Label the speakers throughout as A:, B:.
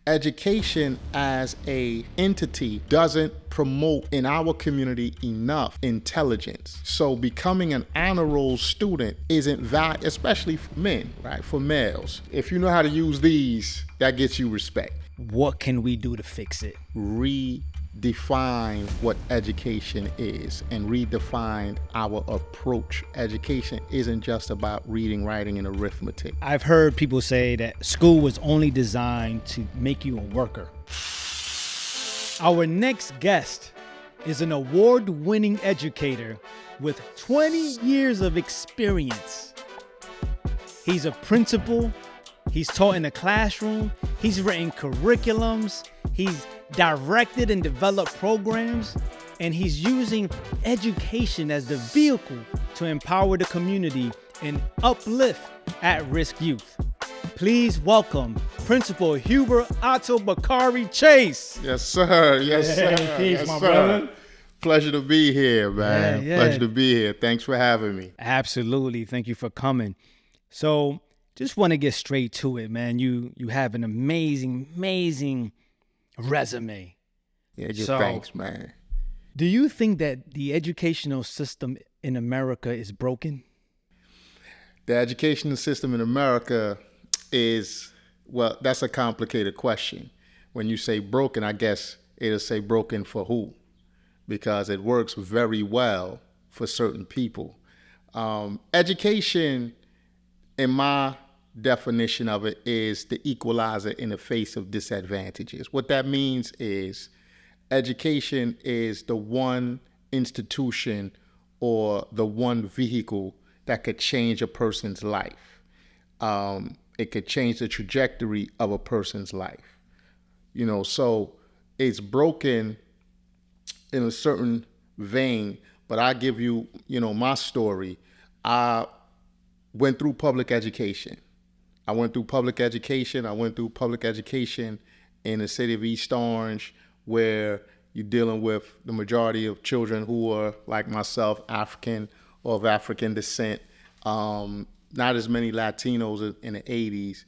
A: education as a entity doesn't promote in our community enough intelligence. So becoming an honor roll student isn't valid, especially for men, right? For males. If you know how to use these, that gets you respect.
B: What can we do to fix it?
A: Redefine what education is and redefine our approach. Education isn't just about reading, writing, and arithmetic.
B: I've heard people say that school was only designed to make you a worker. Our next guest is an award-winning educator with 20 years of experience. He's a principal. He's taught in the classroom. He's written curriculums. He's directed and developed programs. And he's using education as the vehicle to empower the community and uplift at-risk youth. Please welcome Principal Hubert Ato-Bakari Chase.
A: Yes, sir. Yes, sir.
B: Peace,
A: yes,
B: my
A: sir.
B: brother.
A: Pleasure to be here, man.
B: Yeah.
A: Pleasure to be here. Thanks for having me.
B: Absolutely. Thank you for coming. So just want to get straight to it, man. You have an amazing resume.
A: Yeah, just thanks, man.
B: Do you think that the educational system in America is broken?
A: The educational system in America is, well, that's a complicated question. When you say broken, I guess it'll say broken for who? Because it works very well for certain people. Education, in my definition of it, is the equalizer in the face of disadvantages. What that means is education is the one institution or the one vehicle that could change a person's life. It could change the trajectory of a person's life. So it's broken in a certain vein, but I give you, my story. I went through public education. I went through public education in the city of East Orange, where you're dealing with the majority of children who are, like myself, African or of African descent. Not as many Latinos in the 80s,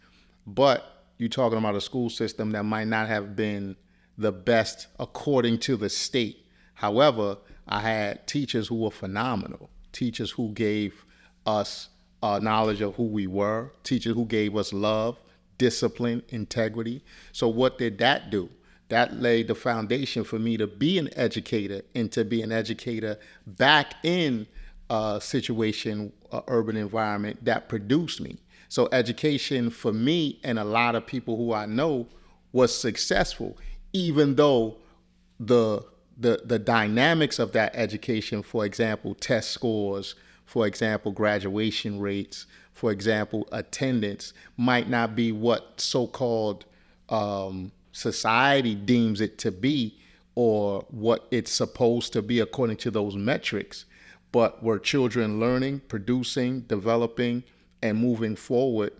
A: but you're talking about a school system that might not have been the best according to the state. However, I had teachers who were phenomenal, teachers who gave us knowledge of who we were, teachers who gave us love, discipline, integrity. So what did that do? That laid the foundation for me to be an educator and to be an educator back in a situation, an urban environment that produced me. So education for me and a lot of people who I know was successful, even though the dynamics of that education, for example, test scores, for example, graduation rates, for example, attendance, might not be what so-called society deems it to be or what it's supposed to be according to those metrics. But were children learning, producing, developing, and moving forward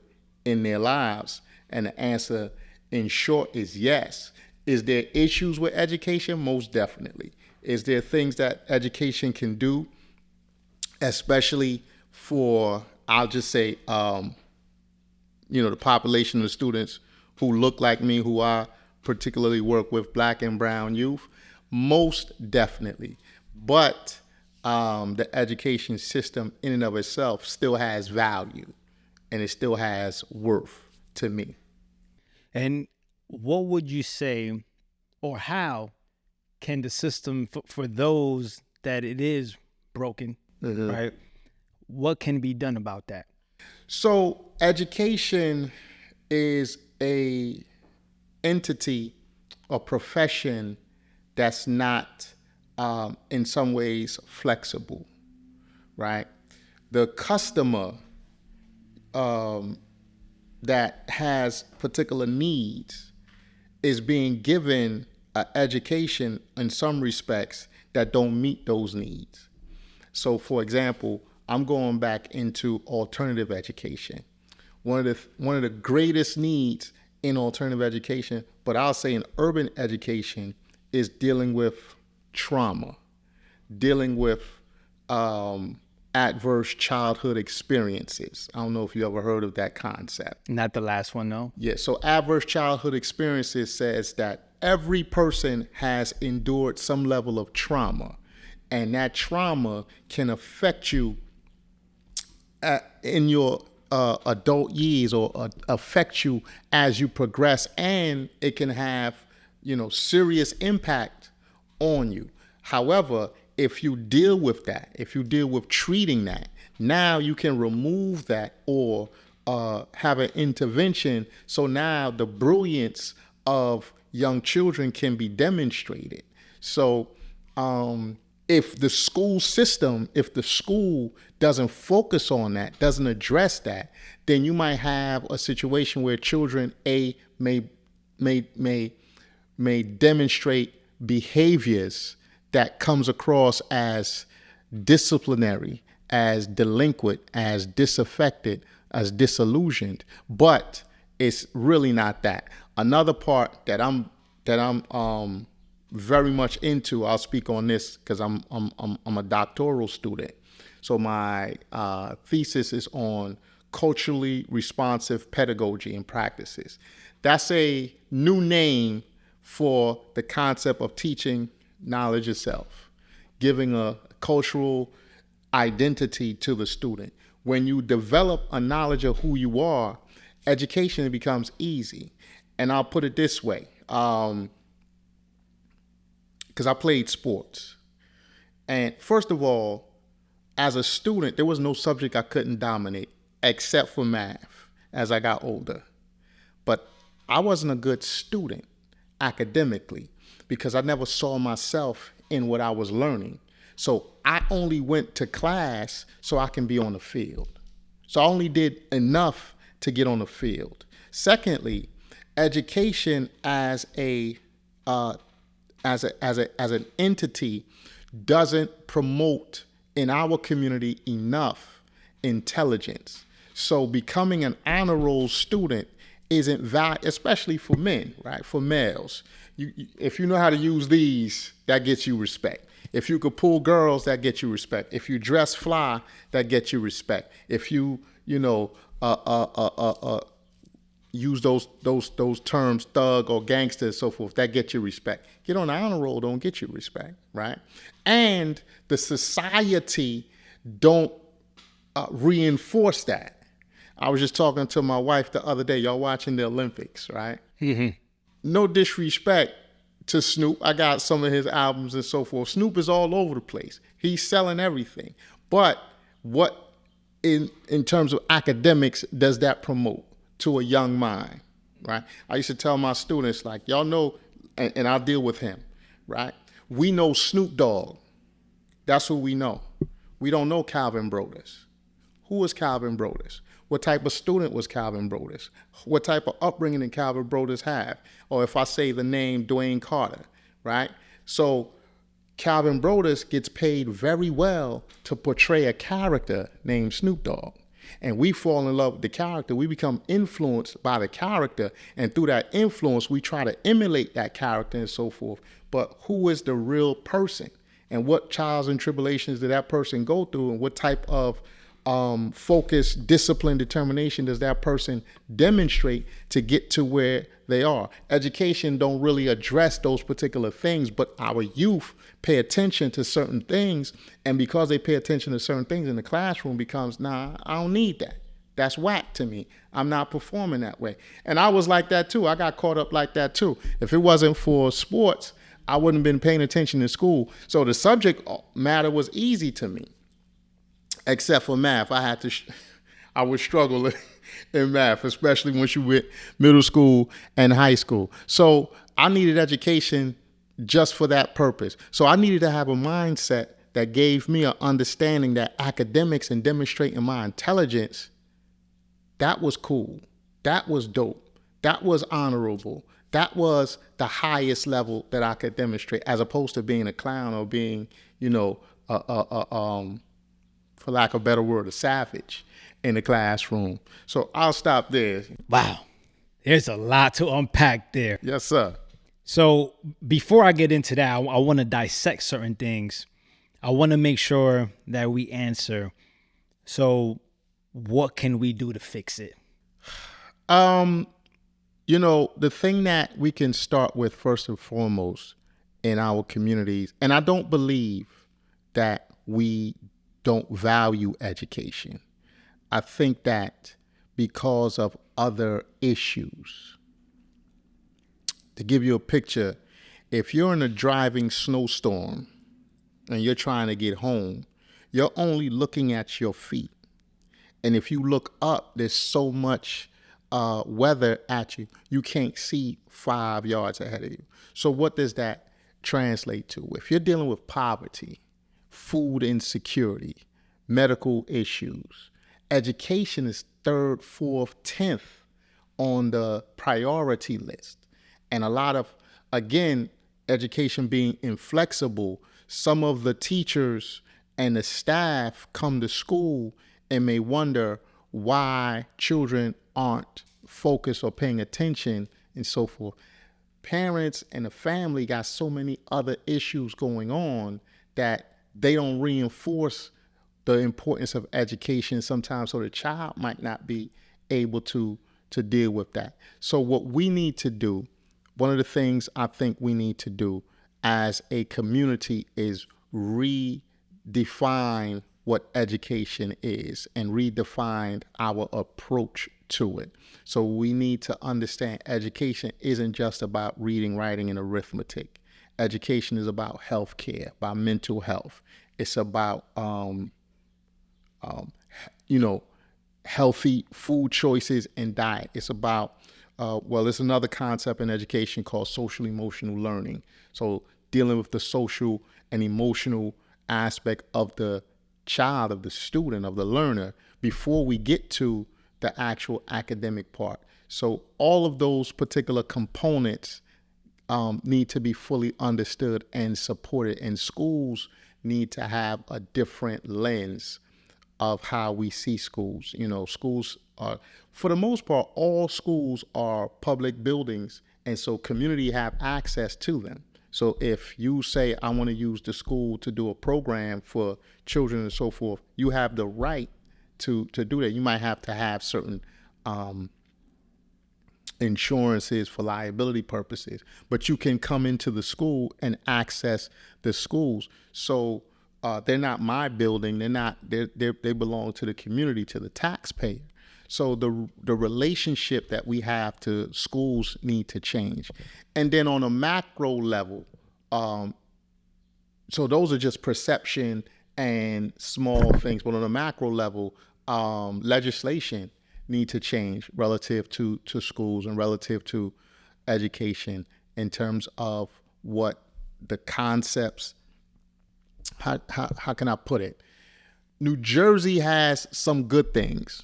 A: in their lives? And the answer, in short, is yes. Is there issues with education? Most definitely. Is there things that education can do, especially for, I'll just say, the population of students who look like me, who I particularly work with, Black and brown youth? Most definitely. But the education system in and of itself still has value and it still has worth to me.
B: And what would you say, or how can the system, for those that it is broken, right? What can be done about that?
A: So education is a entity or profession that's not in some ways flexible, right? The customer that has particular needs is being given an education in some respects that don't meet those needs. So for example, I'm going back into alternative education. One of the greatest needs in alternative education, but I'll say in urban education, is dealing with trauma, dealing with adverse childhood experiences. I don't know if you ever heard of that concept.
B: Not the last one, no.
A: Yeah, so adverse childhood experiences says that every person has endured some level of trauma, and that trauma can affect you in your adult years, or affect you as you progress, and it can have, serious impact on you. However, if you deal with that, if you deal with treating that, now you can remove that, or have an intervention. So now the brilliance of young children can be demonstrated. So if the school system, if the school doesn't focus on that, doesn't address that, then you might have a situation where children may demonstrate behaviors that comes across as disciplinary, as delinquent, as disaffected, as disillusioned, but it's really not that. Another part that I'm very much into, I'll speak on this because I'm a doctoral student. So my thesis is on culturally responsive pedagogy and practices. That's a new name for the concept of teaching knowledge itself, giving a cultural identity to the student. When you develop a knowledge of who you are, education becomes easy. And I'll put it this way, because I played sports. And first of all, as a student, there was no subject I couldn't dominate except for math as I got older. But I wasn't a good student academically because I never saw myself in what I was learning. So I only went to class so I can be on the field. So I only did enough to get on the field. Secondly, education as an entity doesn't promote in our community enough intelligence. So becoming an honor roll student isn't valid, especially for men, right? For males. If you know how to use these, that gets you respect. If you could pull girls, that gets you respect. If you dress fly, that gets you respect. If you use those terms, thug or gangster and so forth, that gets you respect. Get on the honor roll, don't get you respect, right? And the society don't reinforce that. I was just talking to my wife the other day. Y'all watching the Olympics, right? Mm-hmm. No disrespect to Snoop. I got some of his albums and so forth. Snoop is all over the place. He's selling everything. But what in terms of academics does that promote to a young mind, right? I used to tell my students, like, y'all know, and I'll deal with him, right? We know Snoop Dogg. That's who we know. We don't know Calvin Brodus. Who was Calvin Brodus? What type of student was Calvin Brodus? What type of upbringing did Calvin Brodus have? Or if I say the name Dwayne Carter, right? So Calvin Brodus gets paid very well to portray a character named Snoop Dogg. And we fall in love with the character. We become influenced by the character. And through that influence, we try to emulate that character and so forth. But who is the real person? And what trials and tribulations did that person go through? And what type of focus, discipline, determination does that person demonstrate to get to where they are? Education don't really address those particular things, but our youth pay attention to certain things, and because they pay attention to certain things in the classroom becomes, nah, I don't need that. That's whack to me. I'm not performing that way. And I was like that too. I got caught up like that too. If it wasn't for sports, I wouldn't have been paying attention in school. So the subject matter was easy to me. Except for math, I would struggle in math, especially once you went middle school and high school. So I needed education just for that purpose. So I needed to have a mindset that gave me an understanding that academics and demonstrating my intelligence, that was cool. That was dope. That was honorable. That was the highest level that I could demonstrate, as opposed to being a clown or being, for lack of a better word, a savage in the classroom. So I'll stop there.
B: Wow. There's a lot to unpack there.
A: Yes, sir.
B: So before I get into that, I want to dissect certain things. I want to make sure that we answer. So, what can we do to fix it?
A: The thing that we can start with first and foremost in our communities, and I don't believe that we don't value education. I think that because of other issues. To give you a picture, if you're in a driving snowstorm and you're trying to get home, you're only looking at your feet. And if you look up, there's so much weather at you, you can't see 5 yards ahead of you. So what does that translate to? If you're dealing with poverty, food insecurity, medical issues, education is 3rd, 4th, 10th on the priority list. And a lot of, again, education being inflexible, some of the teachers and the staff come to school and may wonder why children aren't focused or paying attention and so forth. Parents and the family got so many other issues going on that they don't reinforce the importance of education sometimes, so the child might not be able to deal with that. So what we need to do, one of the things I think we need to do as a community is redefine what education is and redefine our approach to it. So we need to understand education isn't just about reading, writing, and arithmetic. Education is about healthcare, about mental health. It's about healthy food choices and diet. It's about there's another concept in education called social emotional learning. So dealing with the social and emotional aspect of the child, of the student, of the learner, before we get to the actual academic part. So all of those particular components need to be fully understood and supported, and schools need to have a different lens of how we see schools. Schools are, for the most part, all schools are public buildings, and so community have access to them. So if you say, I want to use the school to do a program for children and so forth, you have the right to do that. You might have to have certain insurances for liability purposes, but you can come into the school and access the schools. So they're not my building. They belong to the community, to the taxpayer. So the relationship that we have to schools need to change. And then on a macro level, so those are just perception and small things. But on a macro level, legislation need to change relative to schools and relative to education in terms of what the concepts, how can I put it? New Jersey has some good things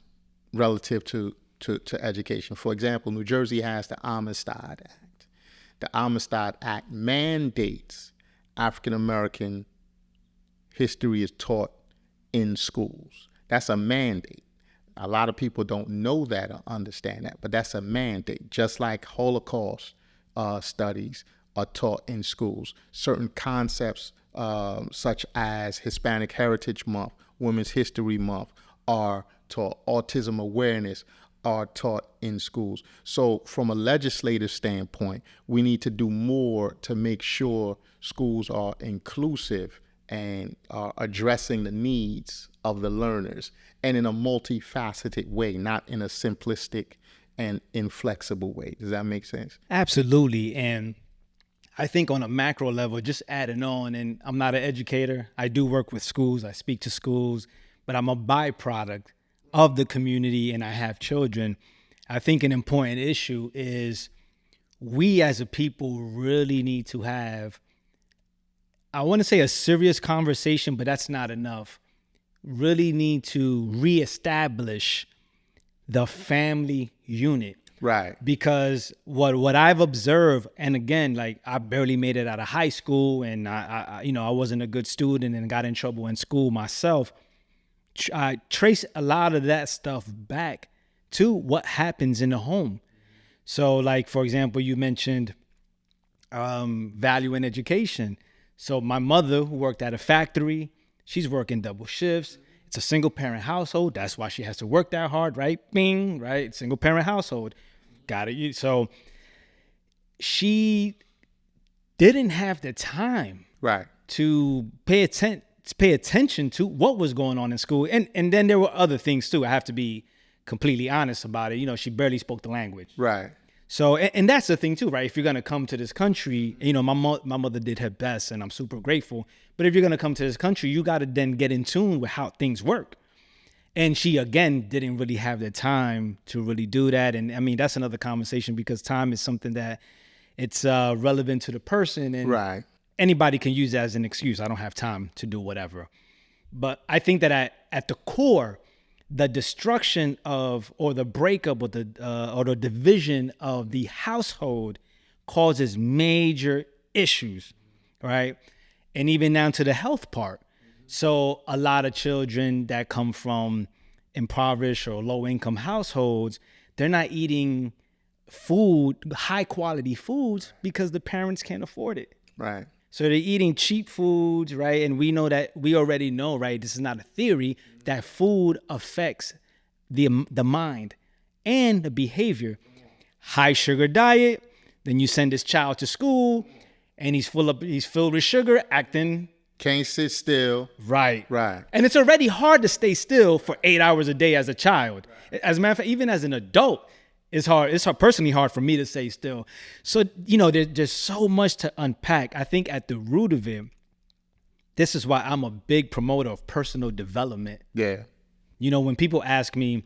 A: relative to education. For example, New Jersey has the Amistad Act. The Amistad Act mandates African American history is taught in schools. That's a mandate. A lot of people don't know that or understand that, but that's a mandate. Just like Holocaust studies are taught in schools. Certain concepts such as Hispanic Heritage Month, Women's History Month are taught. Autism awareness are taught in schools. So from a legislative standpoint, we need to do more to make sure schools are inclusive and are addressing the needs of the learners, and in a multifaceted way, not in a simplistic and inflexible way. Does that make sense?
B: Absolutely. And I think on a macro level, just adding on, and I'm not an educator. I do work with schools. I speak to schools, but I'm a byproduct of the community and I have children. I think an important issue is we as a people really need to have, I want to say, a serious conversation, but that's not enough. Really need to reestablish the family unit.
A: Right.
B: Because what I've observed, and again, like I barely made it out of high school, and I wasn't a good student and got in trouble in school myself. I trace a lot of that stuff back to what happens in the home. So, like for example, you mentioned value in education. So my mother, who worked at a factory, she's working double shifts. It's a single parent household. That's why she has to work that hard, right? Bing, right? Single parent household. Got it. So she didn't have the time
A: Right.
B: to pay attention to what was going on in school. And then there were other things too. I have to be completely honest about it. You know, she barely spoke the language.
A: Right.
B: So, and that's the thing too, right? If you're going to come to this country, you know, my mother did her best and I'm super grateful. But if you're going to come to this country, you got to then get in tune with how things work. And she, again, didn't really have the time to really do that. And I mean, that's another conversation because time is something that it's relevant to the person. And
A: Right.
B: anybody can use that as an excuse. I don't have time to do whatever. But I think that at the core, the destruction of, or the breakup or the division of the household causes major issues, right? And even down to the health part. So a lot of children that come from impoverished or low income households, they're not eating food, high quality foods because the parents can't afford it.
A: Right.
B: So they're eating cheap foods, right? And we already know, right? This is not a theory, that food affects the mind and the behavior. High sugar diet, then you send this child to school and he's filled with sugar, acting
A: Can't sit still.
B: right.
A: Right.
B: And it's already hard to stay still for 8 hours a day as a child. As a matter of fact, even as an adult, it's hard. It's personally hard for me to stay still. So, you know, there's so much to unpack. I think at the root of it, this is why I'm a big promoter of personal development.
A: Yeah.
B: You know, when people ask me,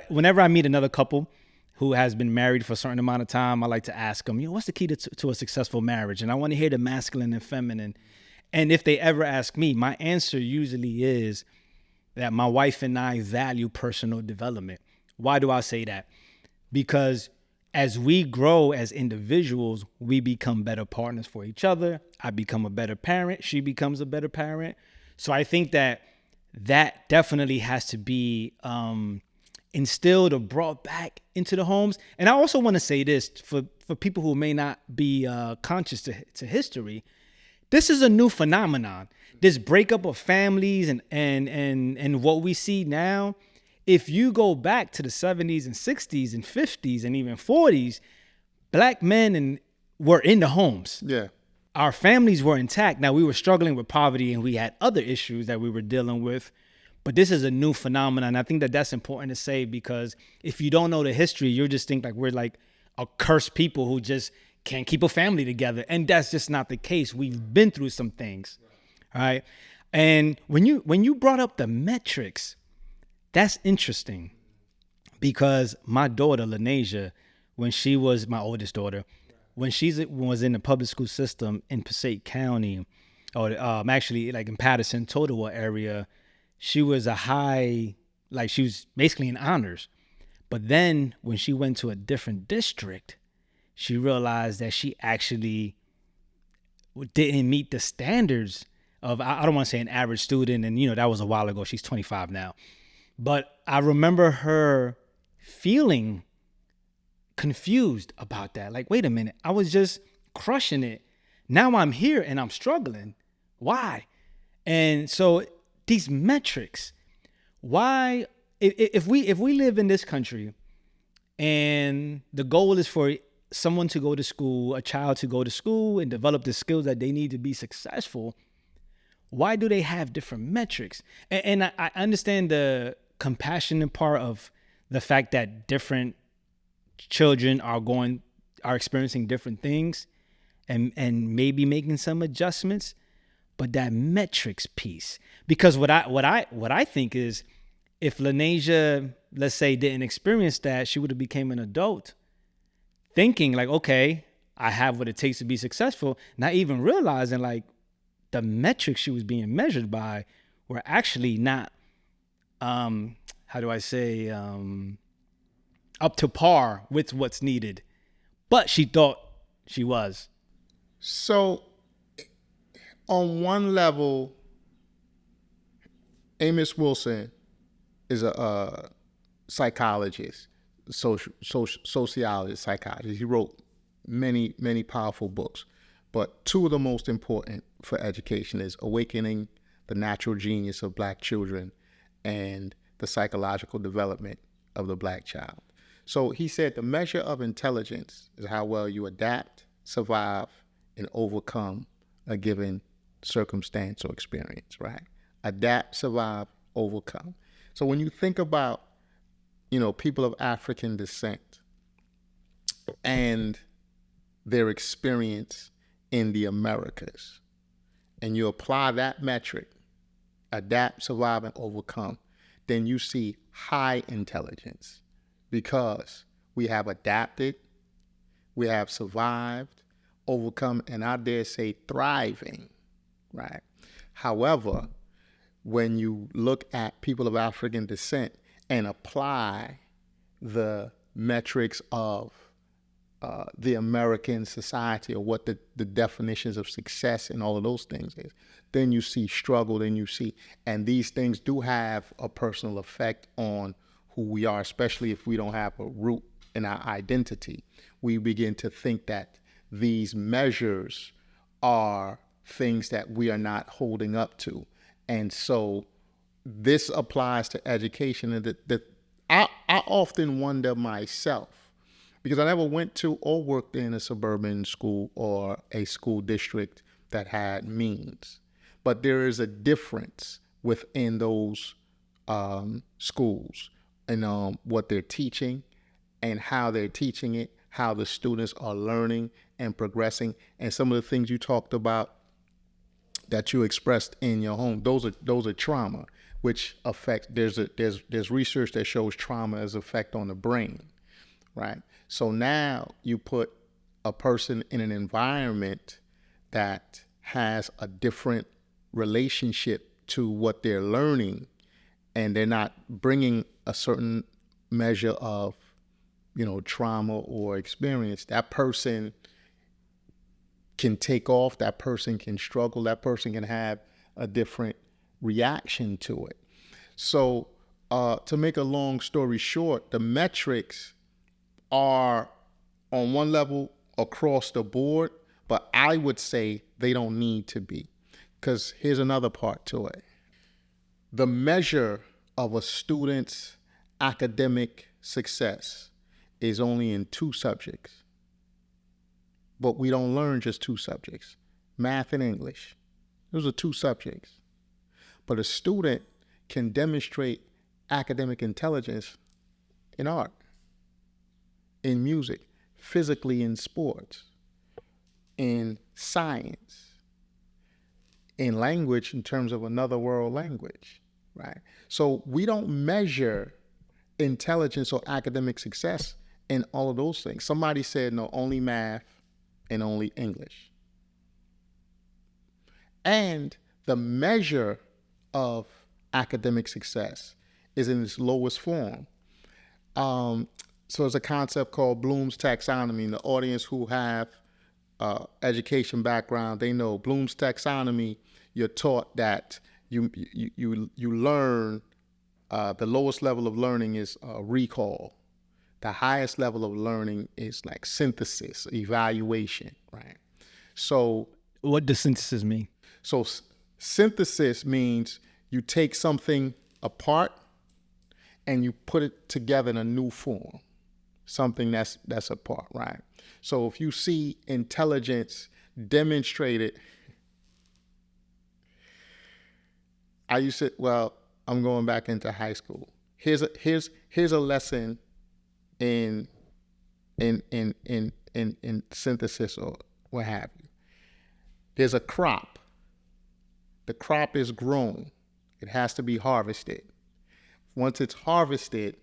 B: whenever I meet another couple who has been married for a certain amount of time, I like to ask them, you know, what's the key to a successful marriage? And I want to hear the masculine and feminine. And if they ever ask me, my answer usually is that my wife and I value personal development. Why do I say that? Because as we grow as individuals, we become better partners for each other. I become a better parent. She becomes a better parent. So I think that definitely has to be instilled or brought back into the homes. And I also want to say this for people who may not be conscious to history. This is a new phenomenon. This breakup of families and what we see now. If you go back to the 70s and 60s and 50s and even 40s, black men were in the homes.
A: Yeah.
B: Our families were intact. Now, we were struggling with poverty and we had other issues that we were dealing with. But this is a new phenomenon. I think that that's important to say because if you don't know the history, you'll just think like we're like a cursed people who just can't keep a family together. And that's just not the case. We've been through some things. All right. And when you brought up the metrics, that's interesting because my daughter, Lanasia, when she was my oldest daughter, when she was in the public school system in Passaic County, or actually like in Patterson, Totowa area, she was she was basically in honors. But then when she went to a different district, she realized that she actually didn't meet the standards of, I don't want to say an average student. And, you know, that was a while ago. She's 25 now. But I remember her feeling confused about that. Like, wait a minute, I was just crushing it. Now I'm here and I'm struggling. Why? And so these metrics, why, if we live in this country and the goal is for someone to go to school, a child to go to school and develop the skills that they need to be successful, why do they have different metrics? And I understand the compassionate part of the fact that different children are experiencing different things and maybe making some adjustments, but that metrics piece, because what I think is if Lanasia, let's say, didn't experience that, she would have became an adult thinking like, okay, I have what it takes to be successful, not even realizing like the metrics she was being measured by were actually not, up to par with what's needed. But she thought she was.
A: So on one level, Amos Wilson is a psychologist, sociologist, psychologist. He wrote many, many powerful books. But two of the most important for education is awakening the natural genius of Black children and the psychological development of the Black child. So he said the measure of intelligence is how well you adapt, survive, and overcome a given circumstance or experience, right? Adapt, survive, overcome. So when you think about, people of African descent and their experience in the Americas, and you apply that metric, adapt, survive, and overcome, then you see high intelligence because we have adapted, we have survived, overcome, and I dare say thriving, right? However, when you look at people of African descent and apply the metrics of the American society, or what the definitions of success and all of those things is, then you see struggle, and these things do have a personal effect on who we are, especially if we don't have a root in our identity. We begin to think that these measures are things that we are not holding up to. And so this applies to education. And I often wonder myself, because I never went to or worked in a suburban school or a school district that had means. But there is a difference within those schools and what they're teaching and how they're teaching it, how the students are learning and progressing, and some of the things you talked about that you expressed in your home. Those are trauma, which affects. There's research that shows trauma has effect on the brain, right? So now you put a person in an environment that has a different relationship to what they're learning, and they're not bringing a certain measure of, trauma or experience. That person can take off, that person can struggle, that person can have a different reaction to it. So to make a long story short, the metrics are on one level across the board, but I would say they don't need to be, because here's another part to it. The measure of a student's academic success is only in two subjects, but we don't learn just two subjects, math and English. Those are two subjects. But a student can demonstrate academic intelligence in art, in music, physically in sports, in science, in language in terms of another world language, right? So we don't measure intelligence or academic success in all of those things. Somebody said, no, only math and only English. And the measure of academic success is in its lowest form. So there's a concept called Bloom's taxonomy. And the audience who have education background, they know Bloom's taxonomy. You're taught that you learn. The lowest level of learning is recall. The highest level of learning is like synthesis, evaluation, right? So
B: what does synthesis mean?
A: So synthesis means you take something apart and you put it together in a new form, something that's apart, right? So if you see intelligence demonstrated, I'm going back into high school. Here's a lesson in synthesis or what have you. There's a crop. The crop is grown. It has to be harvested. Once it's harvested,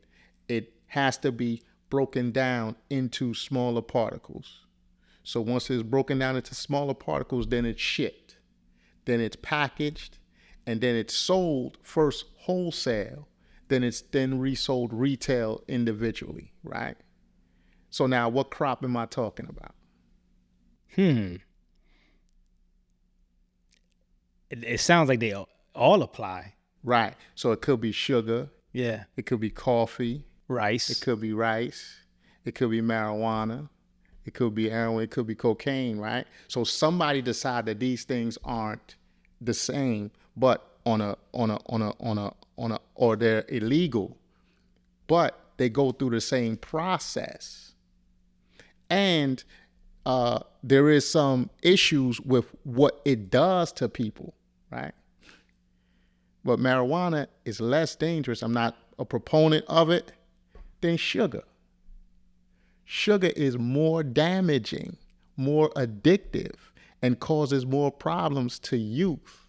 A: it has to be broken down into smaller particles. So once it's broken down into smaller particles, then it's shipped. Then it's packaged, and then it's sold first wholesale. Then it's resold retail individually, right? So now what crop am I talking about?
B: It sounds like they all apply.
A: Right. So it could be sugar.
B: Yeah.
A: It could be coffee.
B: Rice.
A: It could be rice. It could be marijuana. it could be heroin, it could be cocaine, right? So somebody decided that these things aren't the same, but or they're illegal, but they go through the same process. And there is some issues with what it does to people, right? But marijuana is less dangerous. I'm not a proponent of it than sugar. Sugar is more damaging, more addictive, and causes more problems to youth,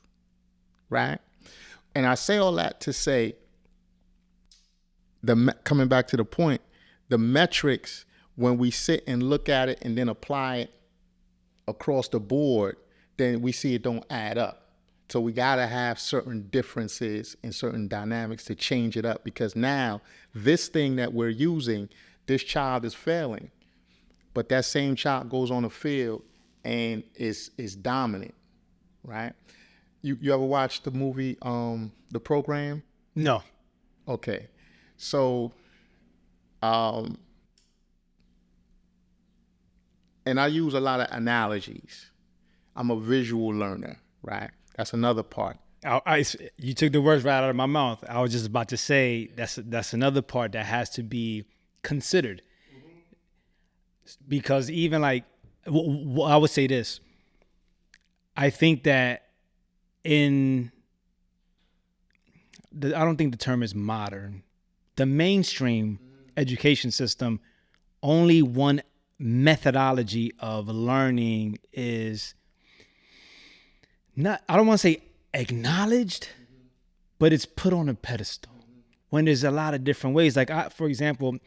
A: right? And I say all that to say, coming back to the point, the metrics, when we sit and look at it and then apply it across the board, then we see it don't add up. So we got to have certain differences and certain dynamics to change it up, because now this thing that we're using, this child is failing, but that same child goes on the field and is dominant, right? You ever watch the movie The Program?
B: No.
A: Okay. So and I use a lot of analogies. I'm a visual learner, right? That's another part.
B: You took the words right out of my mouth. I was just about to say that's another part that has to be considered. Because even like, I would say this. I think that I don't think the term is modern. The mainstream education system, only one methodology of learning is not, I don't want to say acknowledged, but it's put on a pedestal when there's a lot of different ways. Like, for example,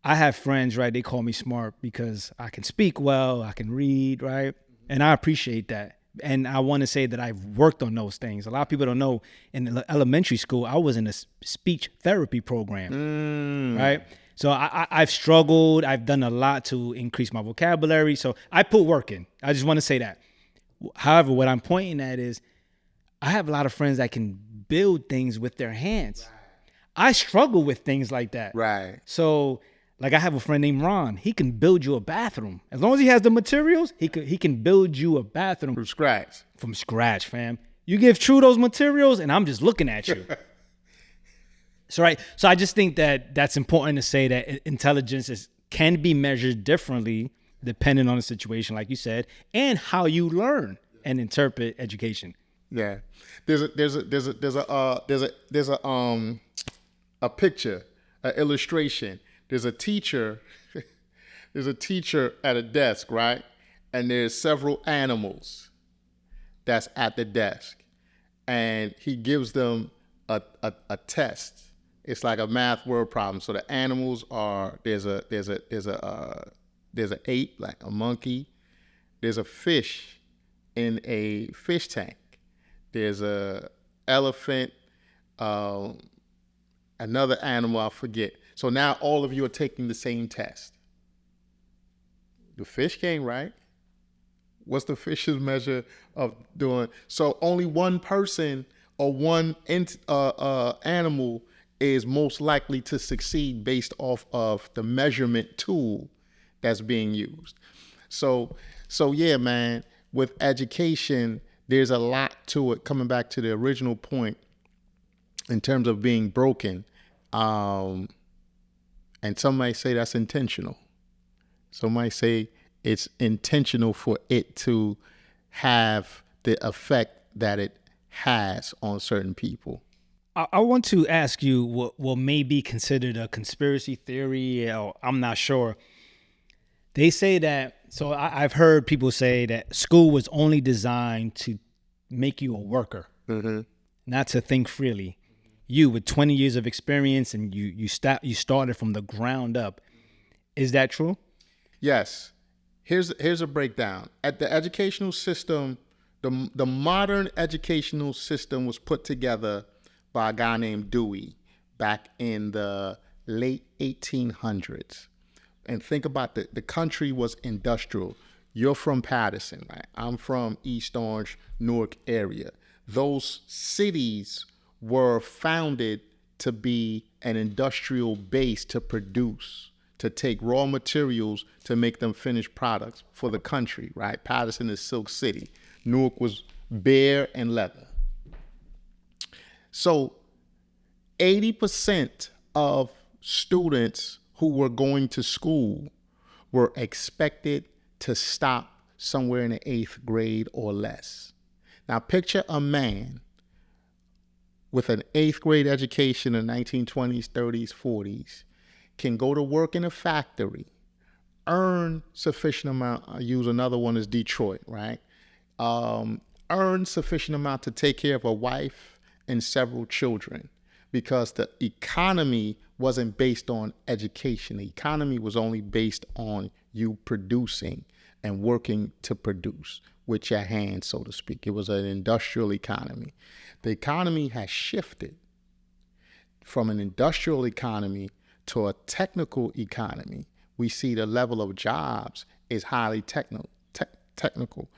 B: I have friends, right? They call me smart because I can speak well, I can read, right? And I appreciate that. And I want to say that I've worked on those things. A lot of people don't know, in elementary school, I was in a speech therapy program, right? So I've struggled. I've done a lot to increase my vocabulary. So I put work in. I just want to say that. However, what I'm pointing at is I have a lot of friends that can build things with their hands. Right. I struggle with things like that.
A: Right.
B: So, like, I have a friend named Ron. He can build you a bathroom. As long as he has the materials, he can build you a bathroom.
A: From scratch.
B: From scratch, fam. You give True those materials, and I'm just looking at you. So, right. So I just think that that's important to say, that intelligence can be measured differently depending on the situation, like you said, and how you learn and interpret education.
A: Yeah. There's a picture, an illustration. There's a teacher at a desk, right? And there's several animals that's at the desk, and he gives them a test. It's like a math word problem. So the animals are, there's an ape, like a monkey. There's a fish in a fish tank. There's a elephant, another animal, I forget. So now all of you are taking the same test. The fish came right. What's the fish's measure of doing? So only one person or one animal is most likely to succeed based off of the measurement tool that's being used. So yeah, man, with education, there's a lot to it, coming back to the original point in terms of being broken. And some might say that's intentional. Some might say it's intentional for it to have the effect that it has on certain people.
B: I want to ask you what may be considered a conspiracy theory, or I'm not sure. They say that, so I've heard people say that school was only designed to make you a worker, not to think freely. You, with 20 years of experience, and you started from the ground up. Is that true?
A: Yes. Here's a breakdown. At the educational system, the modern educational system was put together by a guy named Dewey back in the late 1800s. And think about the country was industrial. You're from Patterson, right? I'm from East Orange, Newark area. Those cities were founded to be an industrial base to produce to take raw materials to make them finished products for the country, right? Patterson is Silk City. Newark was bear and leather. So 80% of students who were going to school were expected to stop somewhere in the 8th grade or less. Now picture a man with an 8th grade education in the 1920s, 30s, 40s, can go to work in a factory, earn sufficient amount, I'll use another one is Detroit, right? Earn sufficient amount to take care of a wife and several children, because the economy wasn't based on education. The economy was only based on you producing and working to produce with your hands, so to speak. It was an industrial economy. The economy has shifted from an industrial economy to a technical economy. We see the level of jobs is highly technical,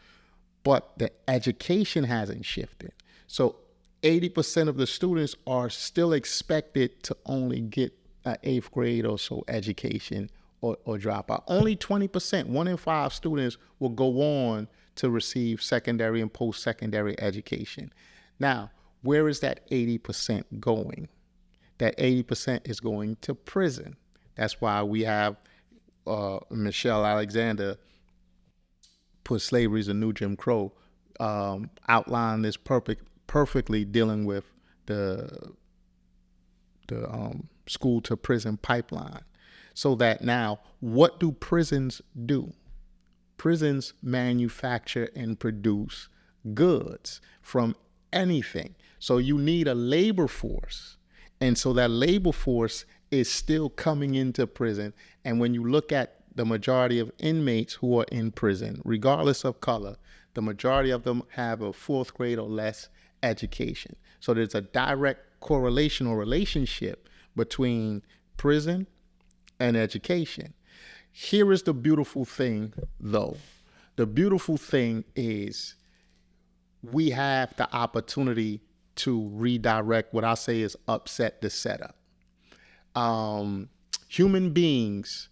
A: but the education hasn't shifted. So 80% of the students are still expected to only get an 8th grade or so education or drop out. Only 20%, 1 in 5 students will go on to receive secondary and post-secondary education. Now, where is that 80% going? That 80% is going to prison. That's why we have Michelle Alexander put Slavery is a New Jim Crow, outline this perfectly dealing with the school to prison pipeline. So that now, what do prisons do? Prisons manufacture and produce goods from anything. So you need a labor force. And so that labor force is still coming into prison. And when you look at the majority of inmates who are in prison, regardless of color, the majority of them have a 4th grade or less education. So there's a direct correlation or relationship between prison and education. Here is the beautiful thing, though. The beautiful thing is we have the opportunity to redirect what I say is upset the setup. Human beings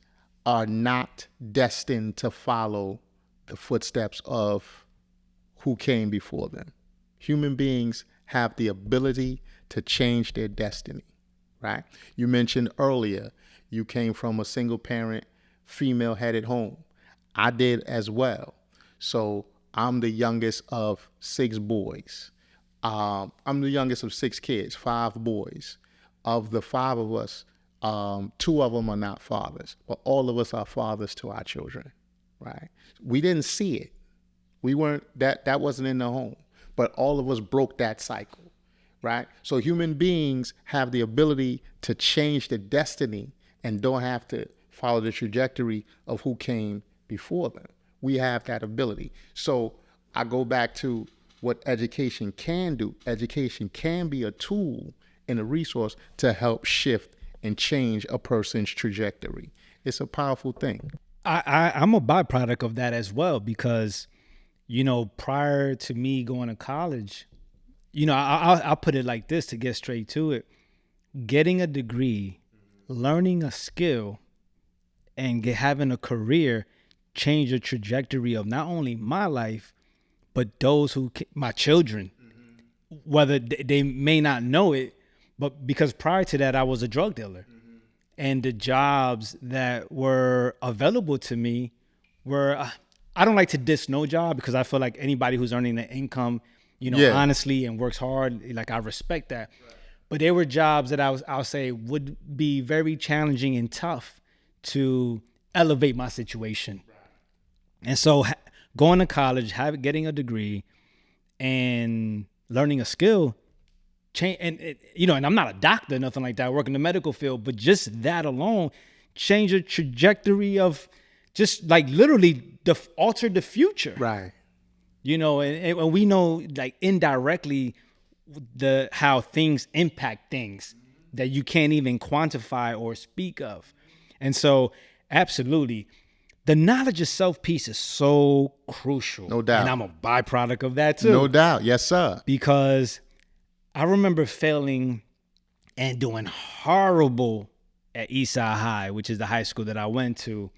A: are not destined to follow the footsteps of who came before them. Human beings have the ability to change their destiny, right? You mentioned earlier, you came from a single parent, female-headed home. I did as well. So I'm the youngest of 6 boys. I'm the youngest of 6 kids, 5 boys. Of the 5 of us, 2 of them are not fathers, but all of us are fathers to our children, right? We didn't see it. We weren't, that wasn't in the home, but all of us broke that cycle, right? So human beings have the ability to change the destiny and don't have to follow the trajectory of who came before them. We have that ability. So I go back to what education can do. Education can be a tool and a resource to help shift and change a person's trajectory. It's a powerful thing.
B: I'm a byproduct of that as well, because, you know, prior to me going to college, you know, I'll put it like this to get straight to it. Getting a degree, learning a skill, and having a career change the trajectory of not only my life, but those who, my children, whether they may not know it, but because prior to that, I was a drug dealer. And the jobs that were available to me were, I don't like to diss no job, because I feel like anybody who's earning an income, you know, honestly and works hard, like I respect that. Right. But there were jobs that I'll say would be very challenging and tough to elevate my situation. Right. And so going to college, getting a degree and learning a skill, and I'm not a doctor, nothing like that. I work in the medical field, but just that alone changed the trajectory of just like literally altered the future.
A: Right.
B: You know, and we know like indirectly how things impact things that you can't even quantify or speak of. And so absolutely, the knowledge of self piece is so crucial.
A: No doubt.
B: And I'm a byproduct of that too.
A: No doubt. Yes, sir.
B: Because I remember failing and doing horrible at Eastside High, which is the high school that I went to.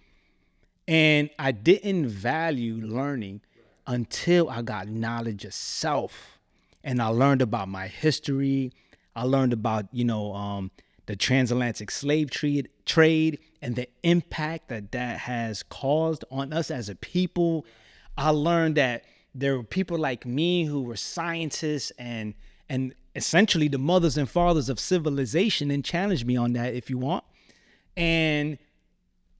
B: And I didn't value learning until I got knowledge of self. And I learned about my history. I learned about, the transatlantic slave trade and the impact that has caused on us as a people. I learned that there were people like me who were scientists and essentially the mothers and fathers of civilization, and challenged me on that if you want. And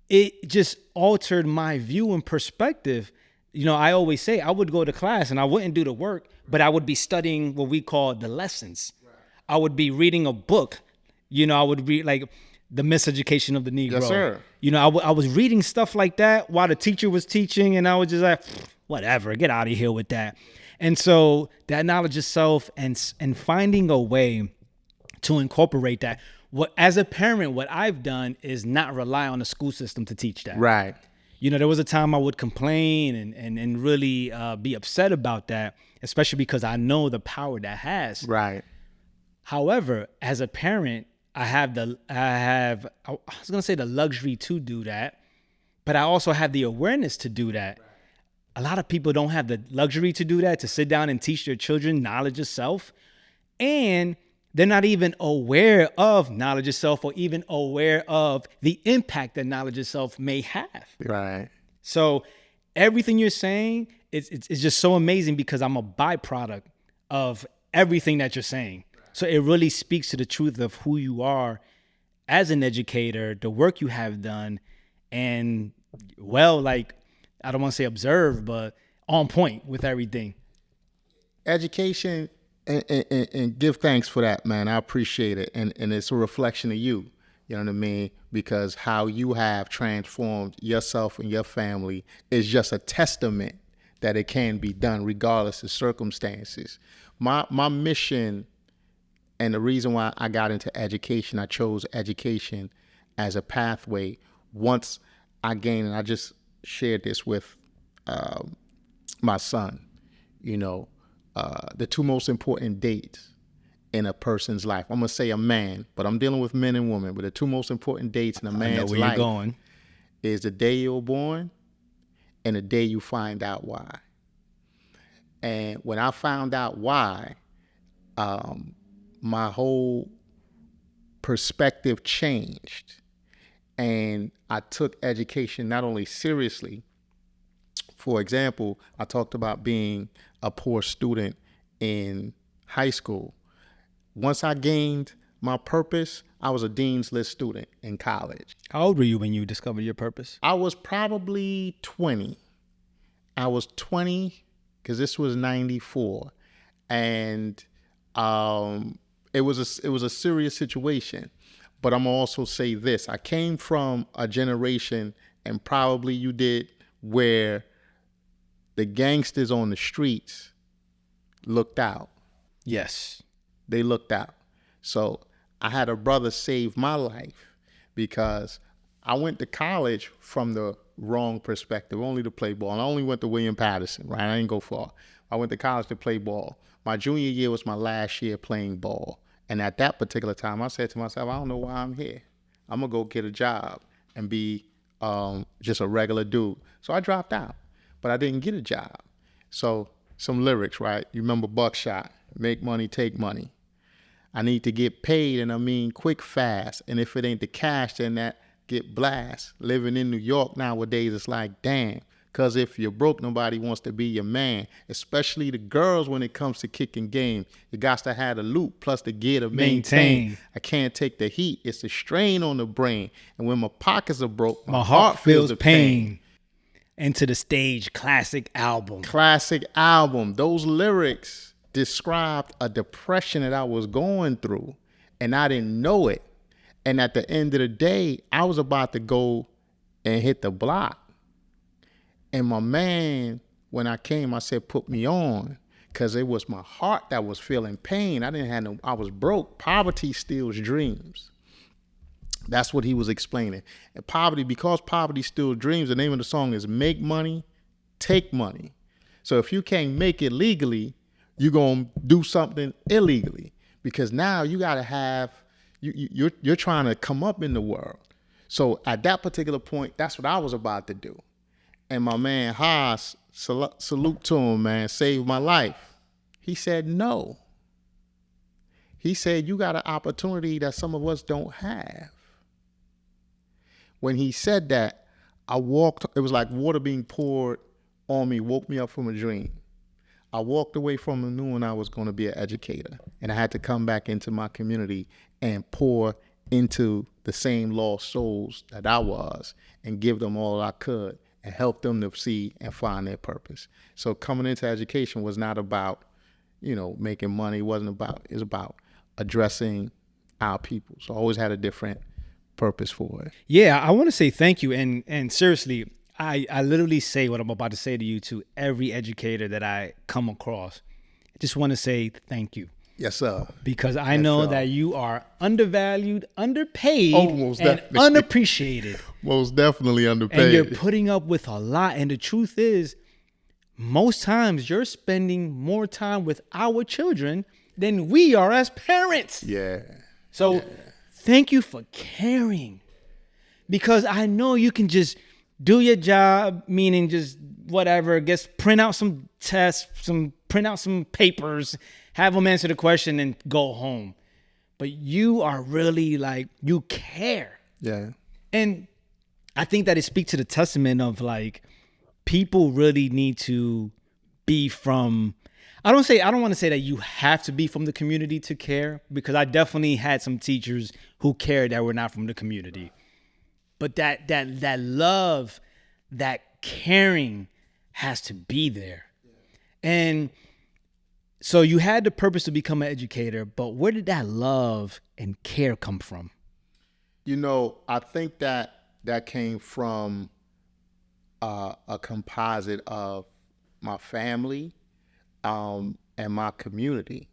B: it just altered my view and perspective. I always say I would go to class and I wouldn't do the work, but I would be studying what we call the lessons. Right. I would be reading a book. I would read like The Miseducation of the Negro.
A: Yes, sir.
B: I was reading stuff like that while the teacher was teaching, and I was just like, whatever, get out of here with that. And so that knowledge of self and finding a way to incorporate that. As a parent, what I've done is not rely on the school system to teach that.
A: Right.
B: There was a time I would complain and really be upset about that, especially because I know the power that has.
A: Right.
B: However, as a parent, I was going to say the luxury to do that, but I also have the awareness to do that. Right. A lot of people don't have the luxury to do that, to sit down and teach their children knowledge of self. And they're not even aware of knowledge of self, or even aware of the impact that knowledge of self may have.
A: Right.
B: So everything you're saying, it's just so amazing, because I'm a byproduct of everything that you're saying. So it really speaks to the truth of who you are as an educator, the work you have done, and I don't want to say observe, but on point with everything.
A: Education, and give thanks for that, man. I appreciate it. And it's a reflection of you, you know what I mean? Because how you have transformed yourself and your family is just a testament that it can be done regardless of circumstances. My mission, and the reason why I got into education, I chose education as a pathway. Once I gained, and I just shared this with my son, the two most important dates in a person's life. I'm going to say a man, but I'm dealing with men and women. But the two most important dates in a man's life is the day you're born and the day you find out why. And when I found out why, my whole perspective changed. And I took education not only seriously. For example, I talked about being a poor student in high school. Once I gained my purpose, I was a Dean's List student in college.
B: How old were you when you discovered your purpose?
A: I was probably 20. I was 20 because this was 94. And it was a serious situation. But I'm gonna also say this. I came from a generation, and probably you did, where the gangsters on the streets looked out.
B: Yes.
A: They looked out. So I had a brother save my life, because I went to college from the wrong perspective, only to play ball. And I only went to William Patterson, right? I didn't go far. I went to college to play ball. My junior year was my last year playing ball. And at that particular time, I said to myself, I don't know why I'm here. I'm going to go get a job and be just a regular dude. So I dropped out, but I didn't get a job. So some lyrics, right? You remember Buckshot, make money, take money. I need to get paid, and I mean quick, fast. And if it ain't the cash, then that get blast. Living in New York nowadays, it's like, damn. Because if you're broke, nobody wants to be your man, especially the girls when it comes to kicking game. You got to have the loop plus the gear to maintain. I can't take the heat. It's the strain on the brain. And when my pockets are broke, my heart feels the pain.
B: Enter the Stage classic album.
A: Classic album. Those lyrics described a depression that I was going through, and I didn't know it. And at the end of the day, I was about to go and hit the block. And my man, when I came, I said, put me on, because it was my heart that was feeling pain. I was broke. Poverty steals dreams. That's what he was explaining. And because poverty steals dreams, the name of the song is Make Money, Take Money. So if you can't make it legally, you're going to do something illegally, because now you got to have You're trying to come up in the world. So at that particular point, that's what I was about to do. And my man Haas, salute to him, man, saved my life. He said no. He said, you got an opportunity that some of us don't have. When he said that, I walked, it was like water being poured on me, woke me up from a dream. I walked away from him knowing I was going to be an educator. And I had to come back into my community and pour into the same lost souls that I was and give them all I could and help them to see and find their purpose. So coming into education was not about, making money. It wasn't about, it was about addressing our people. So I always had a different purpose for it.
B: Yeah, I want to say thank you. And seriously, I literally say what I'm about to say to you to every educator that I come across. I just want to say thank you.
A: Yes, sir.
B: Because I know that you are undervalued, underpaid,
A: most
B: and
A: definitely.
B: unappreciated.
A: Most definitely underpaid.
B: And you're putting up with a lot. And the truth is, most times you're spending more time with our children than we are as parents.
A: Yeah.
B: So thank you for caring. Because I know you can just do your job, meaning just whatever, print out some tests, print out some papers, have them answer the question and go home. But you are really like, you care.
A: Yeah.
B: And I think that it speaks to the testament of like, people really need to be from, I don't want to say that you have to be from the community to care, because I definitely had some teachers who cared that were not from the community. But that love, that caring has to be there. And so you had the purpose to become an educator, but where did that love and care come from?
A: I think that came from a composite of my family and my community,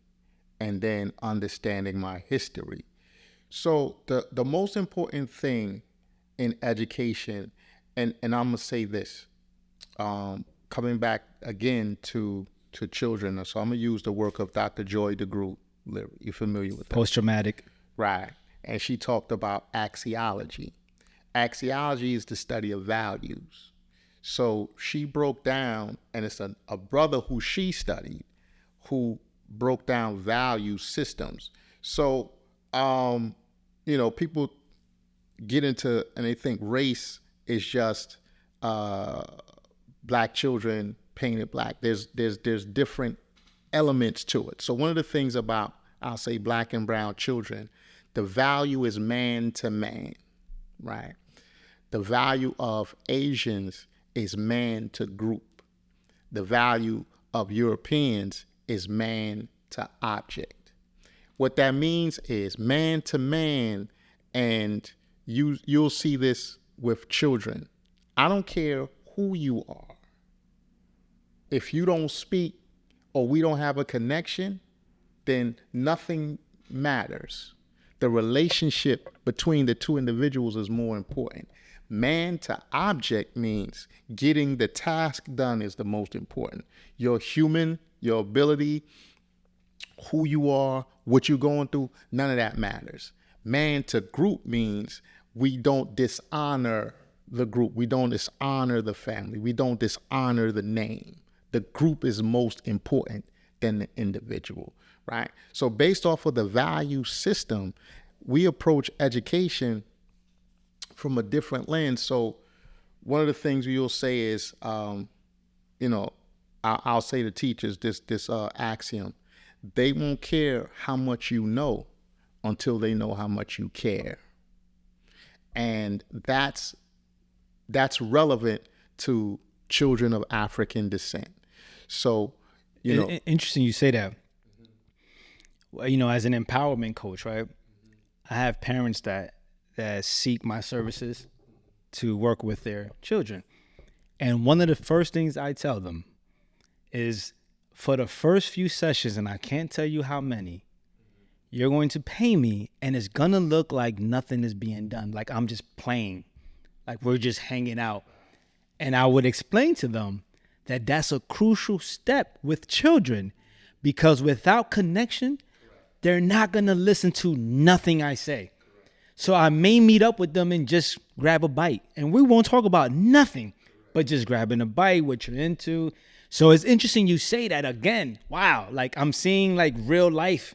A: and then understanding my history. So the most important thing in education, and I'm gonna say this, coming back again to children. So I'm gonna use the work of Dr. Joy DeGroot. You familiar with that?
B: Post-traumatic.
A: Right. And she talked about axiology. Axiology is the study of values. So she broke down, and it's a brother who she studied who broke down value systems. So, people get into, and they think race is just black children painted black. There's different elements to it. So one of the things about, I'll say, black and brown children, the value is man to man, right? The value of Asians is man to group. The value of Europeans is man to object. What that means is man to man, and you'll see this with children. I don't care who you are. If you don't speak or we don't have a connection, then nothing matters. The relationship between the two individuals is more important. Man to object means getting the task done is the most important. Your human, your ability, who you are, what you're going through, none of that matters. Man to group means we don't dishonor the group. We don't dishonor the family. We don't dishonor the name. The group is most important than the individual, right? So based off of the value system, we approach education from a different lens. So one of the things you'll say is, I'll say to teachers this axiom: they won't care how much you know until they know how much you care. And that's relevant to children of African descent. So,
B: interesting you say that. As an empowerment coach, right? I have parents that seek my services to work with their children. And one of the first things I tell them is, for the first few sessions, and I can't tell you how many, you're going to pay me, and it's going to look like nothing is being done. Like I'm just playing, like we're just hanging out. And I would explain to them that that's a crucial step with children, because without connection, they're not going to listen to nothing I say. So I may meet up with them and just grab a bite. And we won't talk about nothing, but just grabbing a bite, what you're into. So it's interesting you say that again. Wow. Like I'm seeing like real life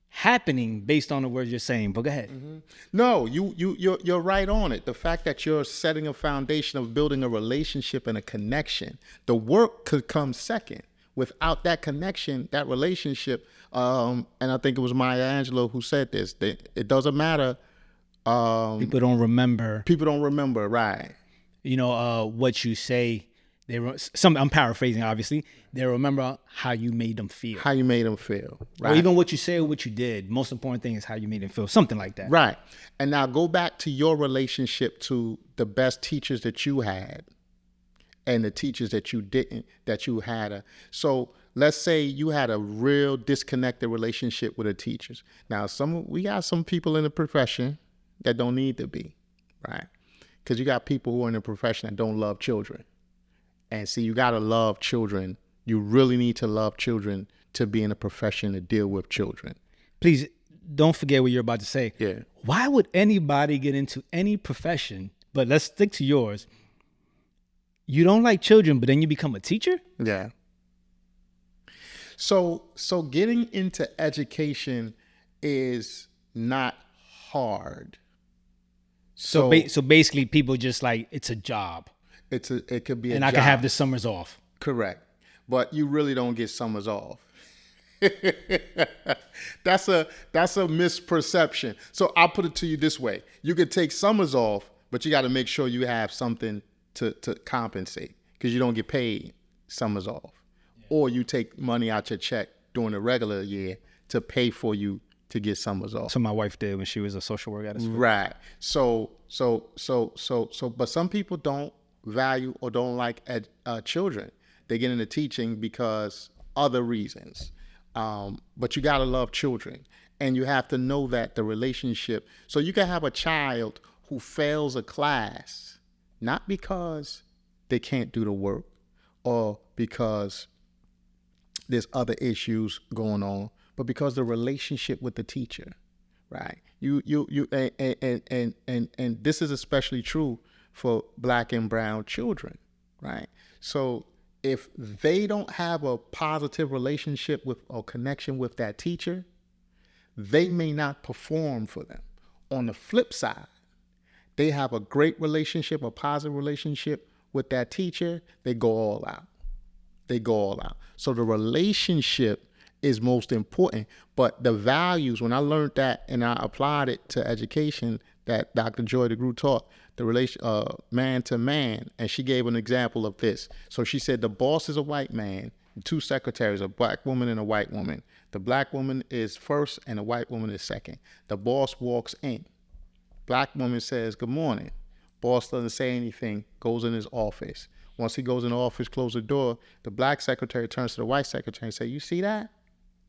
B: happening based on the words you're saying. But go ahead.
A: Mm-hmm. No, you're right on it. The fact that you're setting a foundation of building a relationship and a connection, the work could come second. Without that connection, that relationship, and I think it was Maya Angelou who said this, that it doesn't matter.
B: People don't remember.
A: People don't remember, right?
B: You know, what you say. I'm paraphrasing, obviously. They remember how you made them feel.
A: How you made them feel, right?
B: Or even what you say or what you did. Most important thing is how you made them feel. Something like that.
A: Right. And now go back to your relationship to the best teachers that you had and the teachers that you didn't, that you had. So let's say you had a real disconnected relationship with the teachers. Now, we got some people in the profession that don't need to be, right? Because you got people who are in the profession that don't love children. And see, you got to love children. You really need to love children to be in a profession to deal with children.
B: Please don't forget what you're about to say.
A: Yeah.
B: Why would anybody get into any profession, but let's stick to yours, you don't like children, but then you become a teacher?
A: Yeah. So getting into education is not hard.
B: So basically people just like, it's a job.
A: It could be a job.
B: And I can have the summers off.
A: Correct. But you really don't get summers off. That's a misperception. So I'll put it to you this way. You could take summers off, but you got to make sure you have something to compensate, because you don't get paid summers off. Yeah. Or you take money out your check during the regular year to pay for you to get summers off.
B: So my wife did when she was a social worker at a school.
A: Right. So, but some people don't value or don't like children. They get into teaching because other reasons. But you got to love children, and you have to know that the relationship. So you can have a child who fails a class, not because they can't do the work or because there's other issues going on, but because the relationship with the teacher, right? And this is especially true for Black and brown children, right? So if they don't have a positive relationship with or connection with that teacher, they may not perform for them. On the flip side, they have a great relationship, a positive relationship with that teacher, they go all out. They go all out. So the relationship is most important, but the values, when I learned that and I applied it to education that Dr. Joy DeGroot taught, the relation man to man, and she gave an example of this. So she said the boss is a white man, two secretaries, a Black woman and a white woman. The Black woman is first and the white woman is second. The boss walks in. Black woman says, "Good morning." Boss doesn't say anything, goes in his office. Once he goes in the office, close the door, the Black secretary turns to the white secretary and say, "You see that?"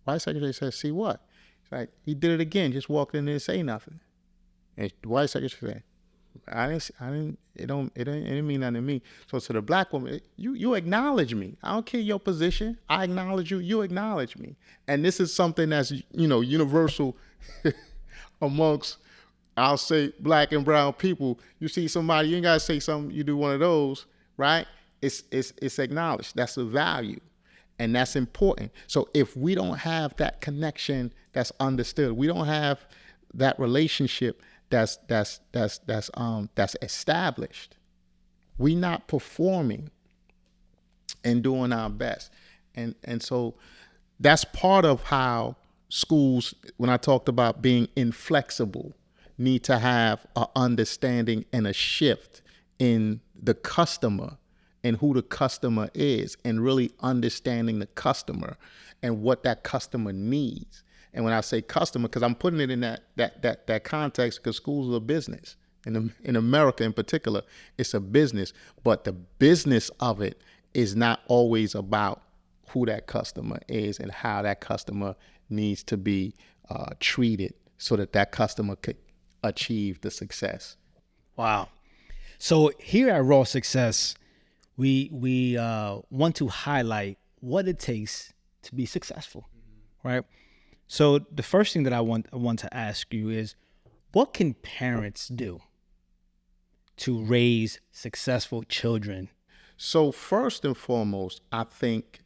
A: White secretary says, "See what?" It's like, he did it again, just walked in there and say nothing. And the white secretary said, it didn't mean nothing to me. So to the Black woman, you acknowledge me. I don't care your position. I acknowledge you. You acknowledge me. And this is something that's, universal amongst, I'll say, Black and brown people. You see somebody, you ain't gotta say something, you do one of those, right? It's acknowledged. That's a value. And that's important. So if we don't have that connection that's understood, we don't have that relationship that's established, we not performing and doing our best. And so that's part of how schools, when I talked about being inflexible, need to have an understanding and a shift in the customer and who the customer is, and really understanding the customer and what that customer needs. And when I say customer, because I'm putting it in that context, because schools are a business. In America in particular, it's a business. But the business of it is not always about who that customer is and how that customer needs to be treated so that customer could achieve the success.
B: Wow. So here at Raw Success, we want to highlight what it takes to be successful, right? So the first thing that I want to ask you is, what can parents do to raise successful children?
A: So first and foremost, I think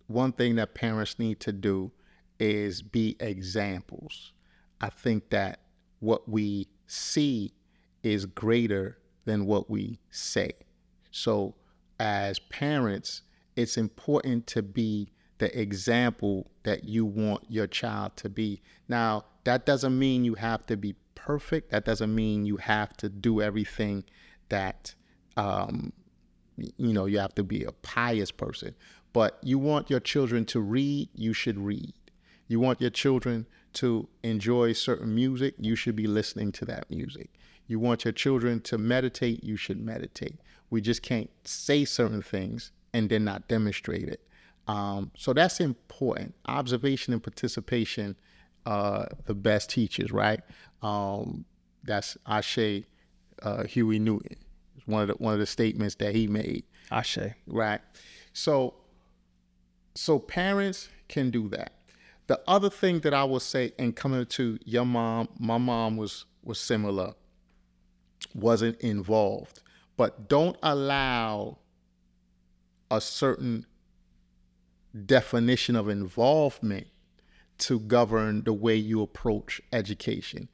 A: one thing that parents need to do is be examples. I think that what we see is greater than what we say. So as parents, it's important to be the example that you want your child to be. Now, that doesn't mean you have to be perfect. That doesn't mean you have to do everything that, you have to be a pious person. But you want your children to read, you should read. You want your children to enjoy certain music, you should be listening to that music. You want your children to meditate, you should meditate. We just can't say certain things and then not demonstrate it. So that's important. Observation and participation are the best teachers, right? That's Ashe Huey Newton. It's one of the statements that he made.
B: Ashe.
A: Right. So parents can do that. The other thing that I would say, and coming to your mom, my mom was similar, wasn't involved. But don't allow a certain definition of involvement to govern the way you approach education.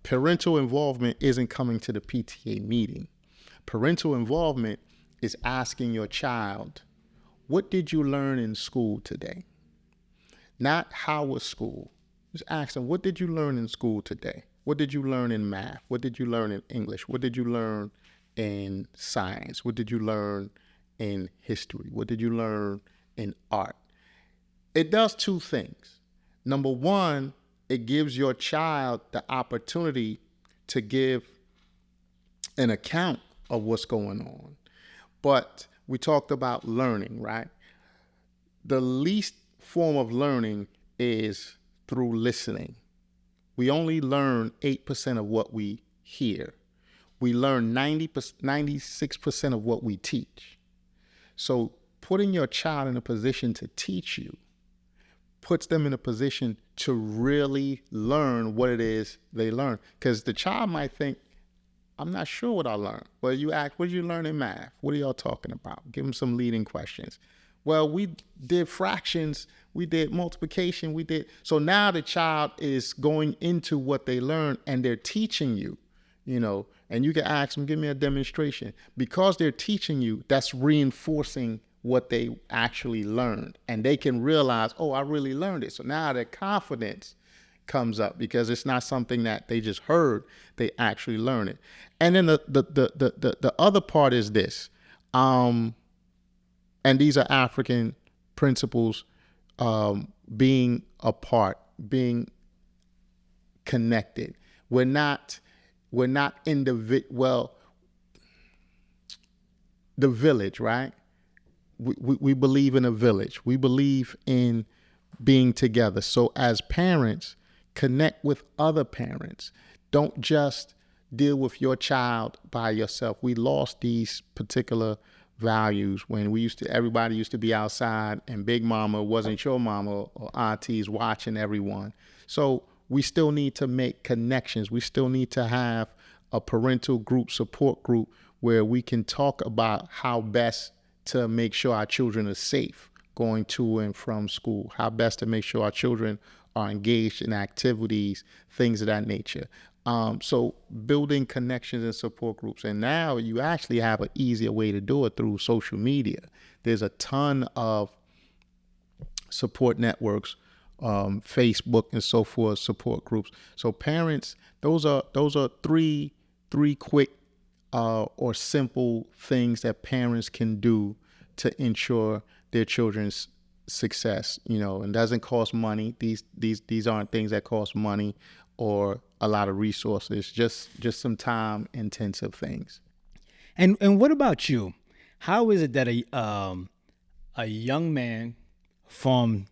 A: Parental involvement isn't coming to the PTA meeting. Parental involvement is asking your child, what did you learn in school today? Not how was school. Just ask them, what did you learn in school today? What did you learn in math? What did you learn in English? What did you learn in science? What did you learn in history? What did you learn in art? It does two things. Number one, it gives your child the opportunity to give an account of what's going on. But we talked about learning, right? The least form of learning is through listening. We only learn 8% of what we hear. We learn 96% of what we teach. So putting your child in a position to teach you puts them in a position to really learn what it is they learn. Because the child might think, I'm not sure what I learned. Well, you ask, what did you learn in math? What are y'all talking about? Give them some leading questions. Well, we did fractions, we did multiplication, we did. So now the child is going into what they learned and they're teaching you, and you can ask them, give me a demonstration. Because they're teaching you, that's reinforcing what they actually learned. And they can realize, oh, I really learned it. So now their confidence comes up because it's not something that they just heard, they actually learn it. And then the other part is this, and these are African principles, being apart, being connected. We're not in the village, right? We believe in a village. We believe in being together. So as parents, connect with other parents. Don't just deal with your child by yourself. We lost these particular values when everybody used to be outside and big mama wasn't your mama or aunties watching everyone. So we still need to make connections. We still need to have a parental group, support group, where we can talk about how best to make sure our children are safe going to and from school, how best to make sure our children are engaged in activities, things of that nature. So building connections and support groups. And now you actually have an easier way to do it through social media. There's a ton of support networks, Facebook and so forth, support groups. So parents, those are three quick or simple things that parents can do to ensure their children's success, and doesn't cost money. These aren't things that cost money or a lot of resources, just some time intensive things.
B: And what about you? How is it that a young man from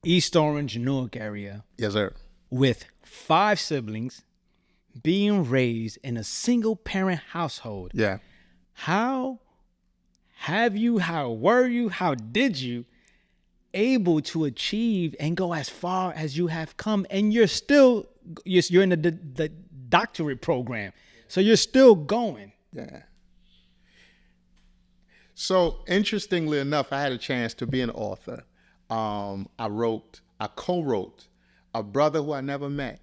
B: East Orange, Newark area,
A: Yes, sir,
B: with 5 siblings, being raised in a single parent household,
A: yeah,
B: how were you, how did you able to achieve and go as far as you have come, and you're in the doctorate program, so you're still going.
A: Yeah. So interestingly enough, I had a chance to be an author. I co-wrote a brother who I never met.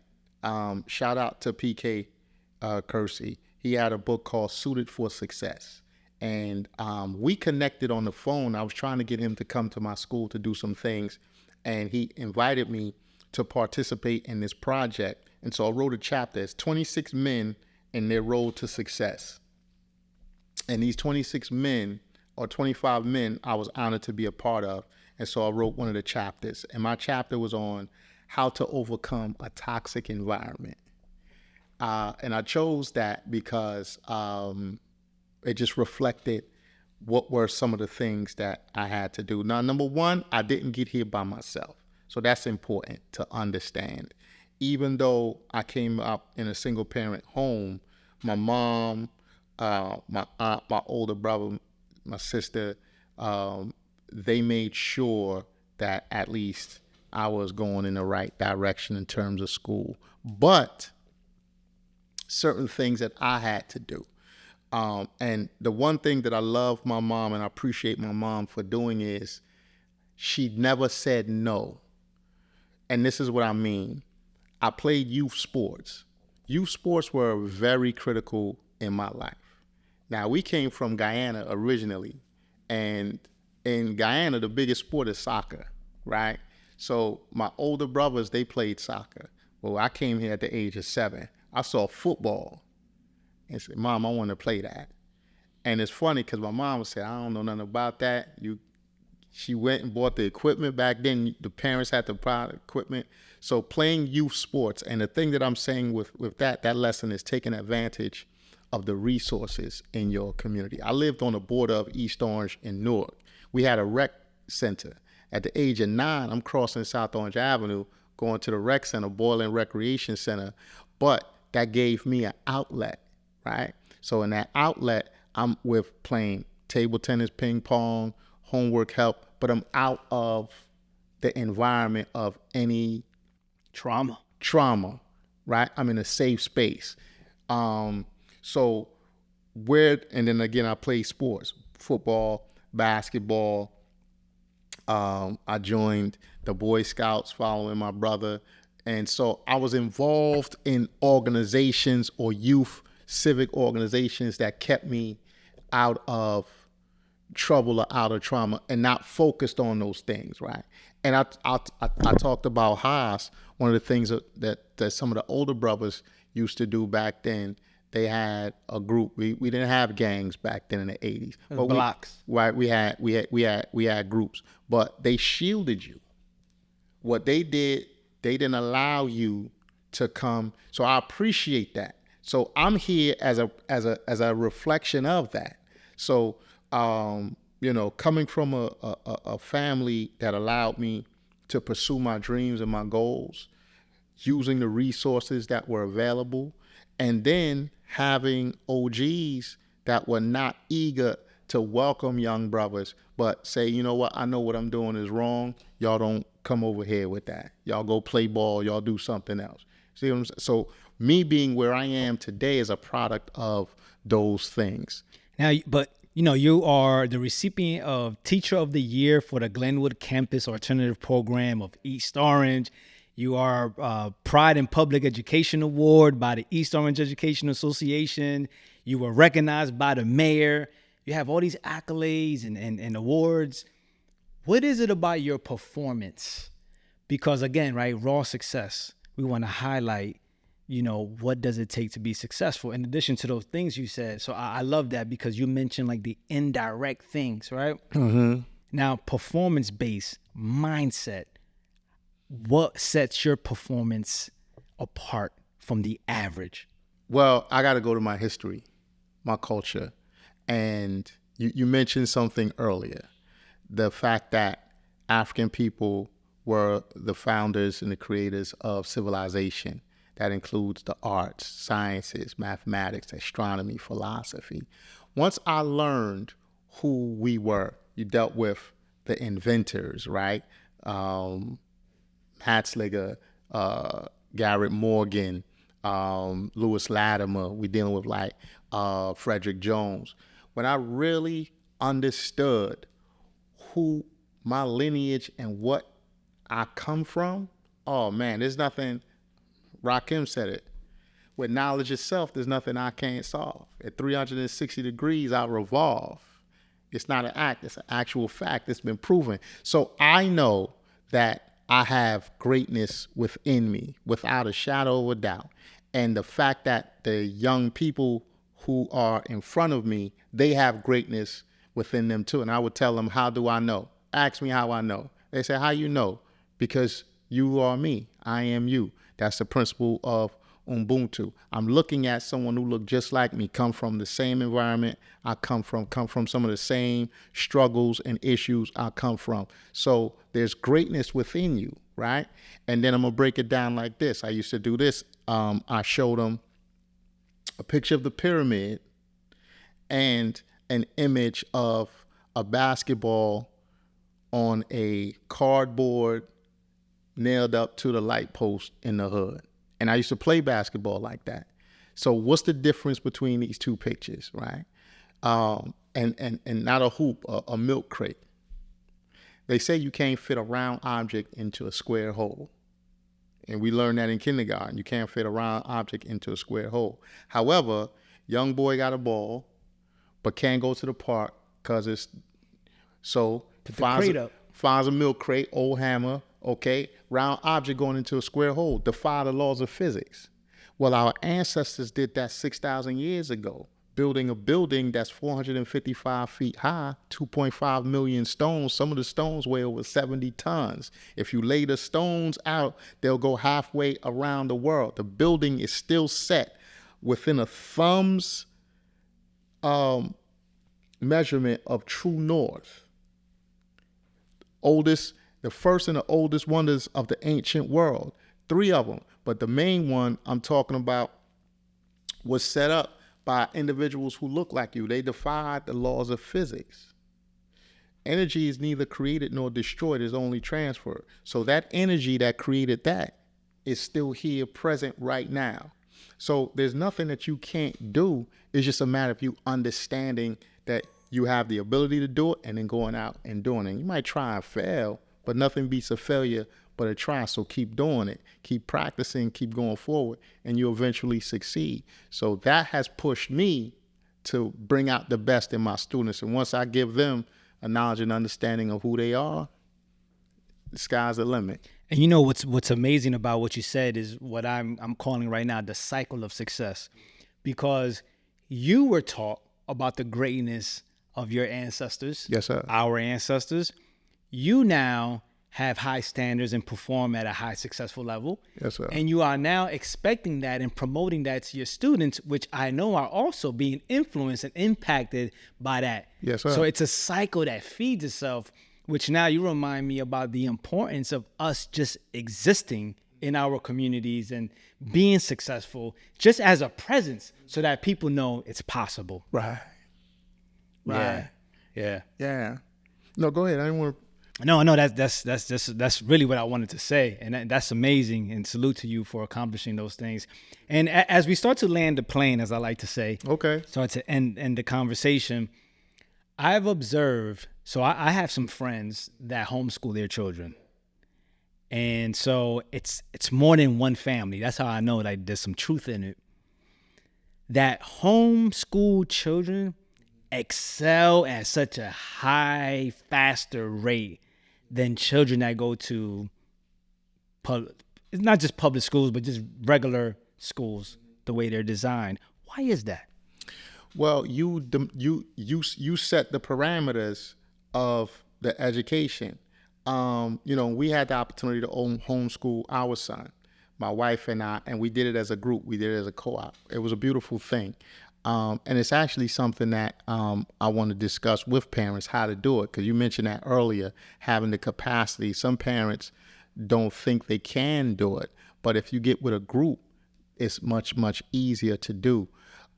A: Shout out to PK Kersey. He had a book called Suited for Success. And we connected on the phone. I was trying to get him to come to my school to do some things. And he invited me to participate in this project. And so I wrote a chapter. It's 26 men in their road to success. And these 26 men, or 25 men, I was honored to be a part of. And so I wrote one of the chapters. And my chapter was on how to overcome a toxic environment. And I chose that because it just reflected what were some of the things that I had to do. Now, number one, I didn't get here by myself. So that's important to understand. Even though I came up in a single parent home, my mom, my aunt, my older brother, my sister, they made sure that at least I was going in the right direction in terms of school. But certain things that I had to do. And the one thing that I love my mom and I appreciate my mom for doing is she never said no. And this is what I mean. I played youth sports. Youth sports were very critical in my life. Now, we came from Guyana originally, and in Guyana, the biggest sport is soccer, right? So my older brothers, they played soccer. Well, I came here at the age of 7. I saw football and said, Mom, I want to play that. And it's funny because my mom said, I don't know nothing about that. She went and bought the equipment. Back then, the parents had to buy the equipment. So playing youth sports, and the thing that I'm saying with that lesson is taking advantage of the resources in your community. I lived on the border of East Orange and Newark. We had a rec center. At the age of 9, I'm crossing South Orange Avenue, going to the rec center, Boylan Recreation Center. But that gave me an outlet, right? So in that outlet, I'm with playing table tennis, ping pong, homework help, but I'm out of the environment of any
B: Trauma,
A: right? I'm in a safe space. And then again, I play sports, football, basketball. I joined the Boy Scouts following my brother. And so I was involved in organizations or youth civic organizations that kept me out of trouble or out of trauma and not focused on those things, right? And I talked about Haas. One of the things that some of the older brothers used to do back then, they had a group. We didn't have gangs back then in the 80s. But
B: blocks.
A: We had groups, but they shielded you. What they did, they didn't allow you to come. So I appreciate that. So I'm here as a reflection of that. So coming from a family that allowed me to pursue my dreams and my goals, using the resources that were available, and then having OGs that were not eager to welcome young brothers, but say, you know what, I know what I'm doing is wrong. Y'all don't come over here with that. Y'all go play ball. Y'all do something else. See what I'm saying? So me being where I am today is a product of those things.
B: Now, but you are the recipient of Teacher of the Year for the Glenwood Campus Alternative Program of East Orange. You are Pride in Public Education Award by the East Orange Education Association. You were recognized by the mayor. You have all these accolades and awards. What is it about your performance? Because again, right, raw success. We want to highlight, what does it take to be successful in addition to those things you said. So I love that because you mentioned like the indirect things, right?
A: Mm-hmm.
B: Now, performance-based mindset. What sets your performance apart from the average?
A: Well, I got to go to my history, my culture. And you mentioned something earlier, the fact that African people were the founders and the creators of civilization. That includes the arts, sciences, mathematics, astronomy, philosophy. Once I learned who we were, you dealt with the inventors, right? Hatzliger, Garrett Morgan, Lewis Latimer. We're dealing with like Frederick Jones. When I really understood who my lineage and what I come from, oh man, there's nothing. Rakim said it. With knowledge itself, there's nothing I can't solve. At 360 degrees, I revolve. It's not an act, it's an actual fact. It's been proven. So I know that I have greatness within me, without a shadow of a doubt. And the fact that the young people who are in front of me, they have greatness within them too. And I would tell them, how do I know? Ask me how I know. They say, how you know? Because you are me. I am you. That's the principle of Ubuntu. I'm looking at someone who look just like me, come from the same environment I come from some of the same struggles and issues I come from. So there's greatness within you, right? And then I'm gonna break it down like this. I used to do this. I showed them a picture of the pyramid and an image of a basketball on a cardboard nailed up to the light post in the hood. And I used to play basketball like that. So what's the difference between these two pictures, right? And not a hoop, a milk crate. They say you can't fit a round object into a square hole. And we learned that in kindergarten. You can't fit a round object into a square hole. However, young boy got a ball, but can't go to the park because it's so finds a milk crate, old hammer, okay, round object going into a square hole, defy the laws of physics. Well, our ancestors did that 6,000 years ago, building a building that's 455 feet high, 2.5 million stones. Some of the stones weigh over 70 tons. If you lay the stones out, they'll go halfway around the world. The building is still set within a thumb's measurement of true north. The first and the oldest wonders of the ancient world. 3 of them. But the main one I'm talking about was set up by individuals who look like you. They defied the laws of physics. Energy is neither created nor destroyed, it's only transferred. So that energy that created that is still here, present right now. So there's nothing that you can't do. It's just a matter of you understanding that you have the ability to do it and then going out and doing it. You might try and fail, but nothing beats a failure but a try. So keep doing it, keep practicing, keep going forward, and you'll eventually succeed. So that has pushed me to bring out the best in my students. And once I give them a knowledge and understanding of who they are, the sky's the limit.
B: And you know what's amazing about what you said is what I'm calling right now the cycle of success, because you were taught about the greatness of your ancestors.
A: Yes, sir.
B: Our ancestors. You now have high standards and perform at a high successful level.
A: Yes, sir.
B: And you are now expecting that and promoting that to your students, which I know are also being influenced and impacted by that.
A: Yes, sir.
B: So it's a cycle that feeds itself, which now you remind me about the importance of us just existing in our communities and being successful just as a presence so that people know it's possible.
A: Right. Right.
B: Yeah.
A: Yeah. No, go ahead. I didn't want to.
B: No, that's really what I wanted to say, and that's amazing. And salute to you for accomplishing those things. And as we start to land the plane, as I like to say,
A: Okay.
B: start to end the conversation, I've observed. So I have some friends that homeschool their children, and so it's more than one family. That's how I know that there's some truth in it. That homeschool children excel at such a high, faster rate than children that go to it's not just public schools, but just regular schools, the way they're designed. Why is that?
A: Well, you set the parameters of the education. We had the opportunity to homeschool our son, my wife and I, and we did it as a group. We did it as a co-op. It was a beautiful thing. And it's actually something that I want to discuss with parents, how to do it. Because you mentioned that earlier, having the capacity. Some parents don't think they can do it. But if you get with a group, it's much, much easier to do.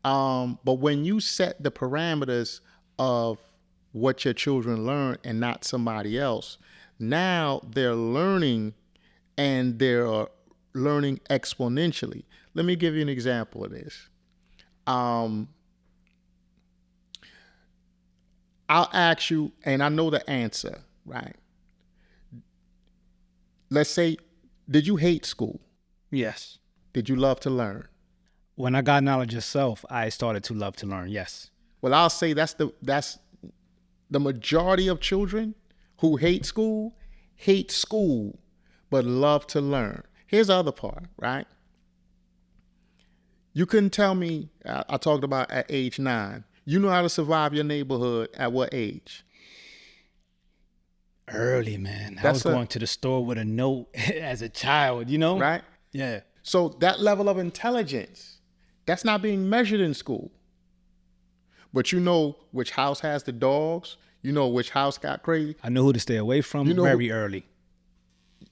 A: But when you set the parameters of what your children learn and not somebody else. Now they're learning, and they're learning exponentially. Let me give you an example of this. I'll ask you, and I know the answer, right? Let's say, did you hate school?
B: Yes.
A: Did you love to learn?
B: When I got knowledge of self, I started to love to learn. Yes.
A: Well, I'll say that's the majority of children who hate school, but love to learn. Here's the other part, right? You couldn't tell me, I talked about at age 9, you know how to survive your neighborhood at what age?
B: Early, man. I was going to the store with a note as a child, you know?
A: Right?
B: Yeah.
A: So that level of intelligence, that's not being measured in school. But you know which house has the dogs. You know which house got crazy.
B: I know who to stay away from very early.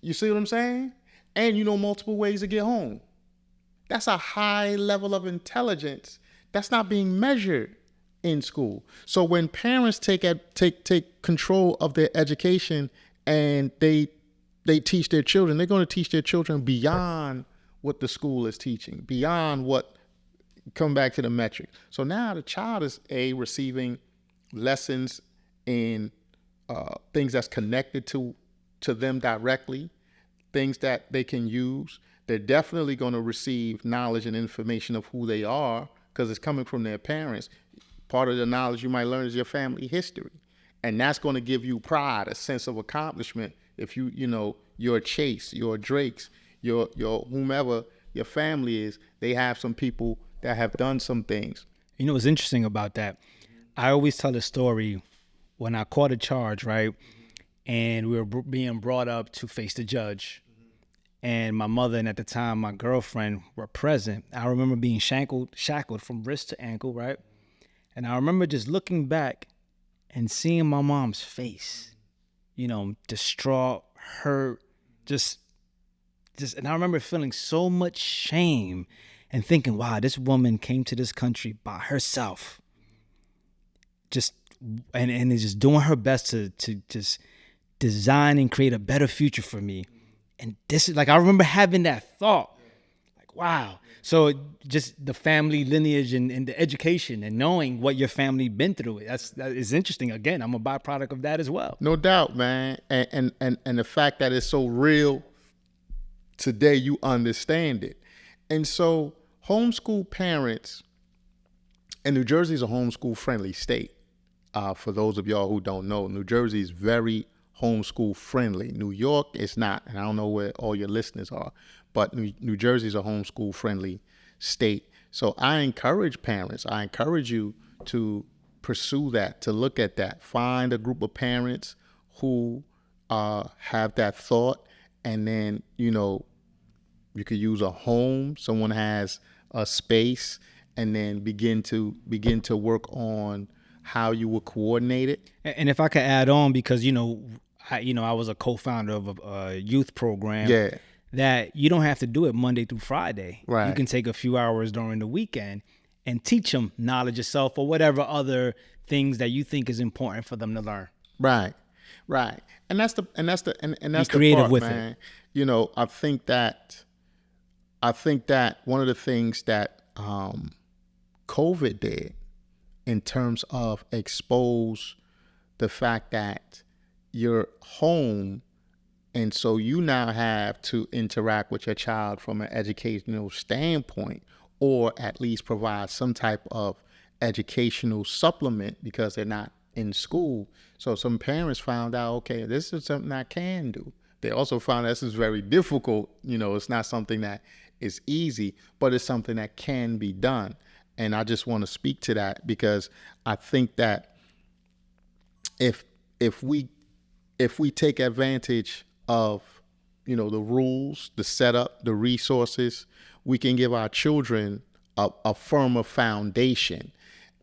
A: You see what I'm saying? And you know multiple ways to get home. That's a high level of intelligence that's not being measured in school. So when parents take control of their education and they teach their children, they're going to teach their children beyond what the school is teaching, beyond what, come back to the metric. So now the child is receiving lessons in things that's connected to them directly, things that they can use. They're definitely going to receive knowledge and information of who they are because it's coming from their parents. Part of the knowledge you might learn is your family history. And that's going to give you pride, a sense of accomplishment. If you're Chase, you're Drake's, your whomever your family is, they have some people that have done some things.
B: You know what's interesting about that? I always tell a story when I caught a charge, right? And we were being brought up to face the judge. And my mother and at the time my girlfriend were present. I remember being shackled from wrist to ankle, right? And I remember just looking back and seeing my mom's face, distraught, hurt, just, and I remember feeling so much shame and thinking, wow, this woman came to this country by herself, and is just doing her best to just design and create a better future for me. And this is I remember having that thought, wow. So just the family lineage and the education and knowing what your family been through, that is interesting. Again, I'm a byproduct of that as well.
A: No doubt, man. And the fact that it's so real today, you understand it. And so homeschool parents, and New Jersey is a homeschool friendly state. For those of y'all who don't know, New Jersey is very homeschool friendly. New York is not, and I don't know where all your listeners are, but New Jersey is a homeschool friendly state. So I encourage parents, I encourage you to pursue that, to look at that, find a group of parents who have that thought, and then, you could use a home, someone has a space, and then begin to work on how you will coordinate it.
B: And if I could add on, because, I was a co-founder of a youth program.
A: Yeah.
B: That you don't have to do it Monday through Friday.
A: Right.
B: You can take a few hours during the weekend and teach them knowledge of self or whatever other things that you think is important for them to learn.
A: Right. And that's the
B: creative
A: part,
B: with
A: man. It. I think that one of the things that COVID did in terms of expose the fact that you're home, and so you now have to interact with your child from an educational standpoint, or at least provide some type of educational supplement because they're not in school. So some parents found out, okay, this is something I can do. They also found this is very difficult. It's not something that is easy, but it's something that can be done. And I just want to speak to that because I think that if we take advantage of, the rules, the setup, the resources, we can give our children a firmer foundation.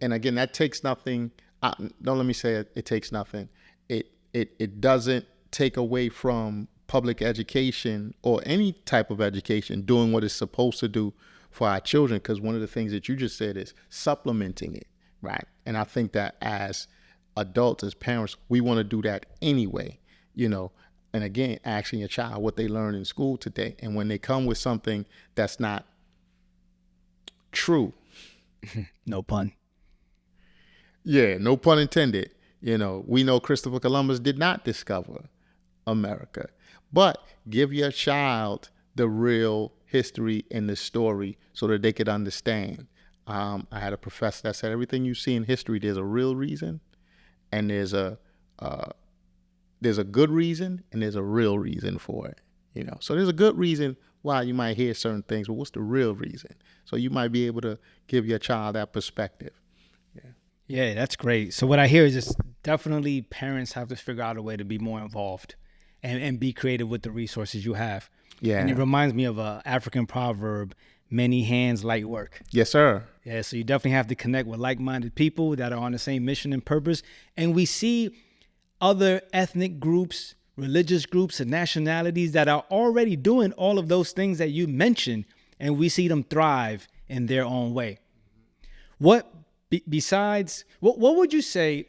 A: And again, that takes nothing. Don't let me say it takes nothing. It doesn't take away from public education or any type of education doing what it's supposed to do for our children, because one of the things that you just said is supplementing it, right? And I think that as adults, as parents, we want to do that anyway, you know. And again, asking your child what they learn in school today. And when they come with something that's not true.
B: No pun.
A: Yeah, no pun intended. You know, we know Christopher Columbus did not discover America. But give your child the real history and the story so that they could understand. I had a professor that said everything you see in history, there's a real reason, and there's a good reason, and there's a real reason for it. You know, so there's a good reason why you might hear certain things, but what's the real reason? So you might be able to give your child that perspective.
B: Yeah, that's great. So what I hear is just definitely parents have to figure out a way to be more involved and be creative with the resources you have.
A: Yeah.
B: And it reminds me of a African proverb, many hands, light work.
A: Yes, sir.
B: Yeah, so you definitely have to connect with like-minded people that are on the same mission and purpose. And we see other ethnic groups, religious groups, and nationalities that are already doing all of those things that you mentioned, and we see them thrive in their own way. What besides, what would you say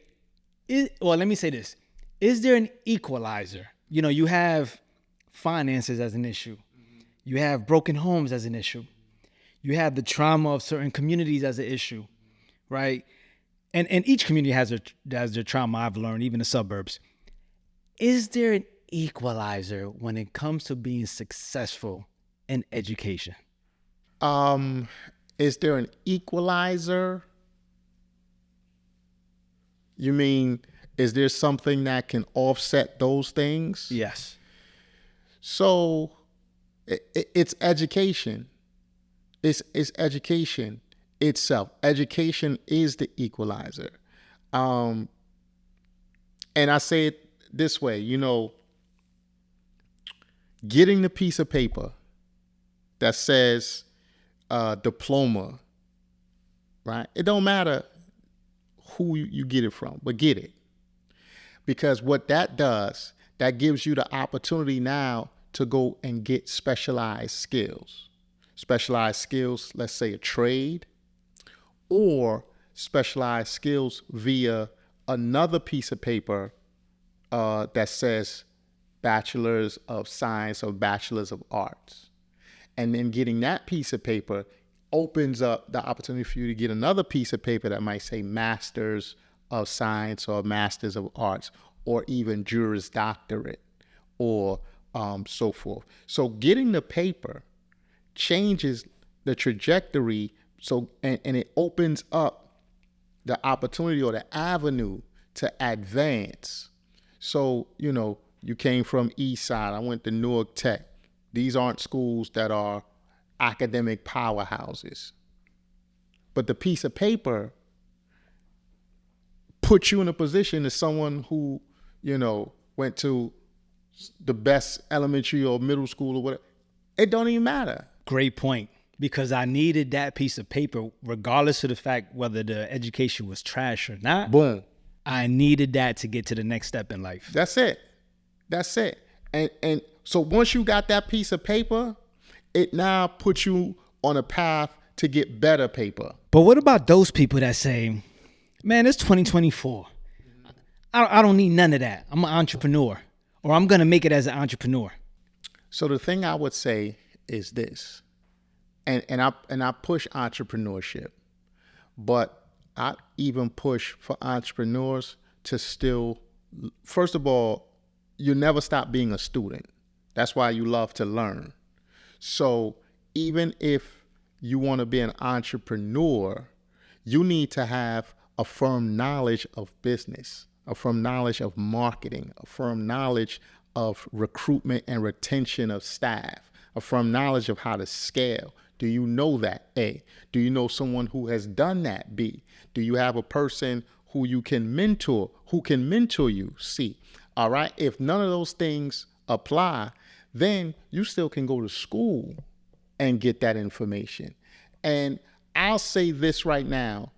B: well, let me say this. Is there an equalizer? You know, you have finances as an issue. You have broken homes as an issue. You have the trauma of certain communities as an issue, right? And each community has their trauma, I've learned, even the suburbs. Is there an equalizer when it comes to being successful in education?
A: Is there an equalizer? You mean, is there something that can offset those things?
B: Yes.
A: So it's education. It's education itself. Education is the equalizer. And I say it this way, you know, getting the piece of paper that says diploma, right? It don't matter who you get it from, but get it. Because what that does, that gives you the opportunity now to go and get specialized skills. Specialized skills, let's say a trade, or specialized skills via another piece of paper that says Bachelor's of Science or Bachelor's of Arts. And then getting that piece of paper opens up the opportunity for you to get another piece of paper that might say Master's of Science or Master's of Arts, or even Juris Doctorate, or so forth. So getting the paper changes the trajectory, so and it opens up the opportunity or the avenue to advance. So, you know, you came from East Side, I went to Newark Tech. These aren't schools that are academic powerhouses. But the piece of paper puts you in a position as someone who, you know, went to the best elementary or middle school or whatever. It don't even matter.
B: Great point. Because I needed that piece of paper, regardless of the fact whether the education was trash or not.
A: Boom.
B: I needed that to get to the next step in life.
A: That's it. That's it. And so once you got that piece of paper, it now puts you on a path to get better paper.
B: But what about those people that say, man, it's 2024. I don't need none of that. I'm an entrepreneur, or I'm going to make it as an entrepreneur.
A: So the thing I would say is this, and I push entrepreneurship, but I even push for entrepreneurs to still, first of all, you never stop being a student. That's why you love to learn. So even if you want to be an entrepreneur, you need to have a firm knowledge of business, a firm knowledge of marketing, a firm knowledge of recruitment and retention of staff, a firm knowledge of how to scale. Do you know that? A. Do you know someone who has done that? B. Do you have a person who you can mentor, who can mentor you? C. All right. If none of those things apply, then you still can go to school and get that information. And I'll say this right now,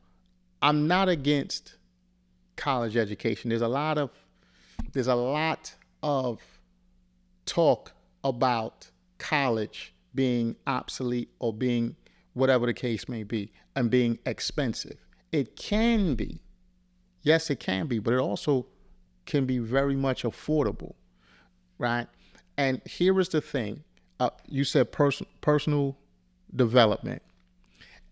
A: I'm not against college education. There's a lot of talk about college being obsolete or being whatever the case may be and being expensive. It can be Yes, it can be, but it also can be very much affordable, right? And here is the thing. You said personal development.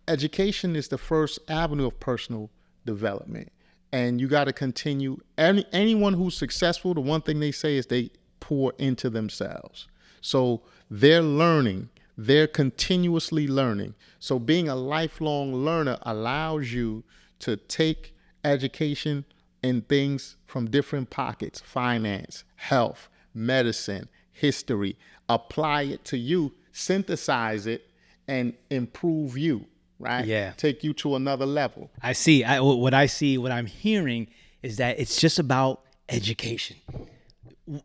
A: Education is the first avenue of personal development. And you got to continue. Anyone who's successful, the one thing they say is they pour into themselves. So they're learning. They're continuously learning. So being a lifelong learner allows you to take education in things from different pockets: finance, health, medicine, history, apply it to you, synthesize it, and improve you, right?
B: Yeah.
A: Take you to another level.
B: I see. What I'm hearing is that it's just about education.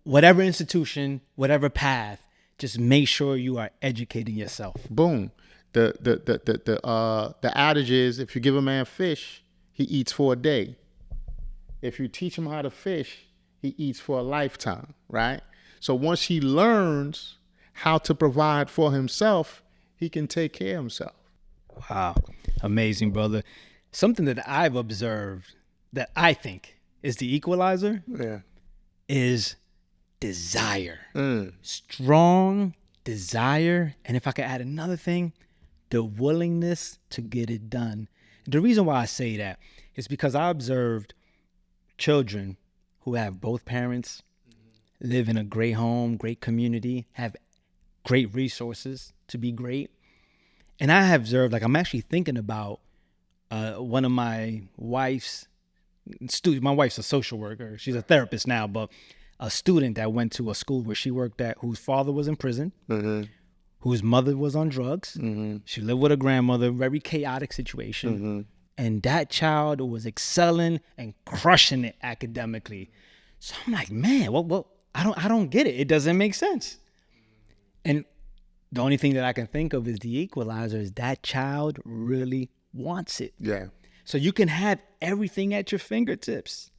B: Whatever institution, whatever path, just make sure you are educating yourself.
A: Boom. The adage is, if you give a man fish, he eats for a day. If you teach him how to fish, he eats for a lifetime, right? So once he learns how to provide for himself, he can take care of himself.
B: Wow. Amazing, brother. Something that I've observed that I think is the equalizer is desire. Strong desire. And if I could add another thing, the willingness to get it done. The reason why I say that is because I observed children who have both parents, live in a great home, great community, have great resources to be great. And I have observed, like, I'm actually thinking about one of my wife's students. My wife's a social worker. She's a therapist now, but a student that went to a school where she worked at, whose father was in prison, whose mother was on drugs. She lived with her grandmother, very chaotic situation. And that child was excelling and crushing it academically. So I'm like, man, well, I don't get it. It doesn't make sense. And the only thing that I can think of is the equalizer is that child really wants it.
A: Yeah.
B: So you can have everything at your fingertips,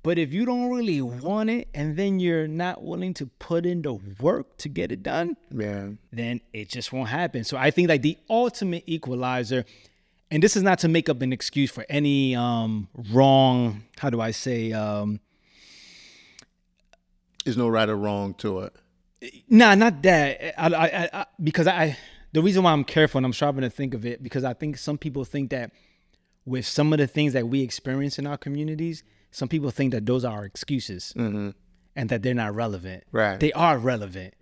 B: but if you don't really want it and then you're not willing to put in the work to get it done, then it just won't happen. So I think like the ultimate equalizer, and this is not to make up an excuse for any wrong, how do I say?
A: There's no right or wrong to it.
B: Nah, not that. Because the reason why I'm careful and I'm striving to think of it, because I think some people think that with some of the things that we experience in our communities, some people think that those are our excuses and that they're not relevant.
A: Right.
B: They are relevant.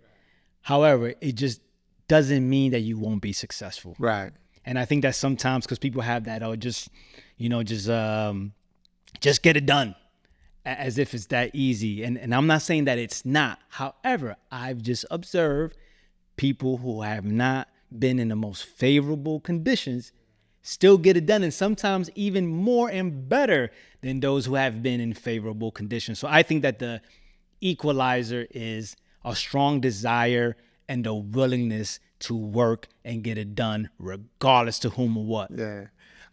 B: However, it just doesn't mean that you won't be successful.
A: Right.
B: And I think that sometimes because people have that, just get it done, as if it's that easy. And I'm not saying that it's not. However, I've just observed people who have not been in the most favorable conditions still get it done, and sometimes even more and better than those who have been in favorable conditions. So I think that the equalizer is a strong desire and a willingness to work and get it done regardless to whom or what.
A: Yeah,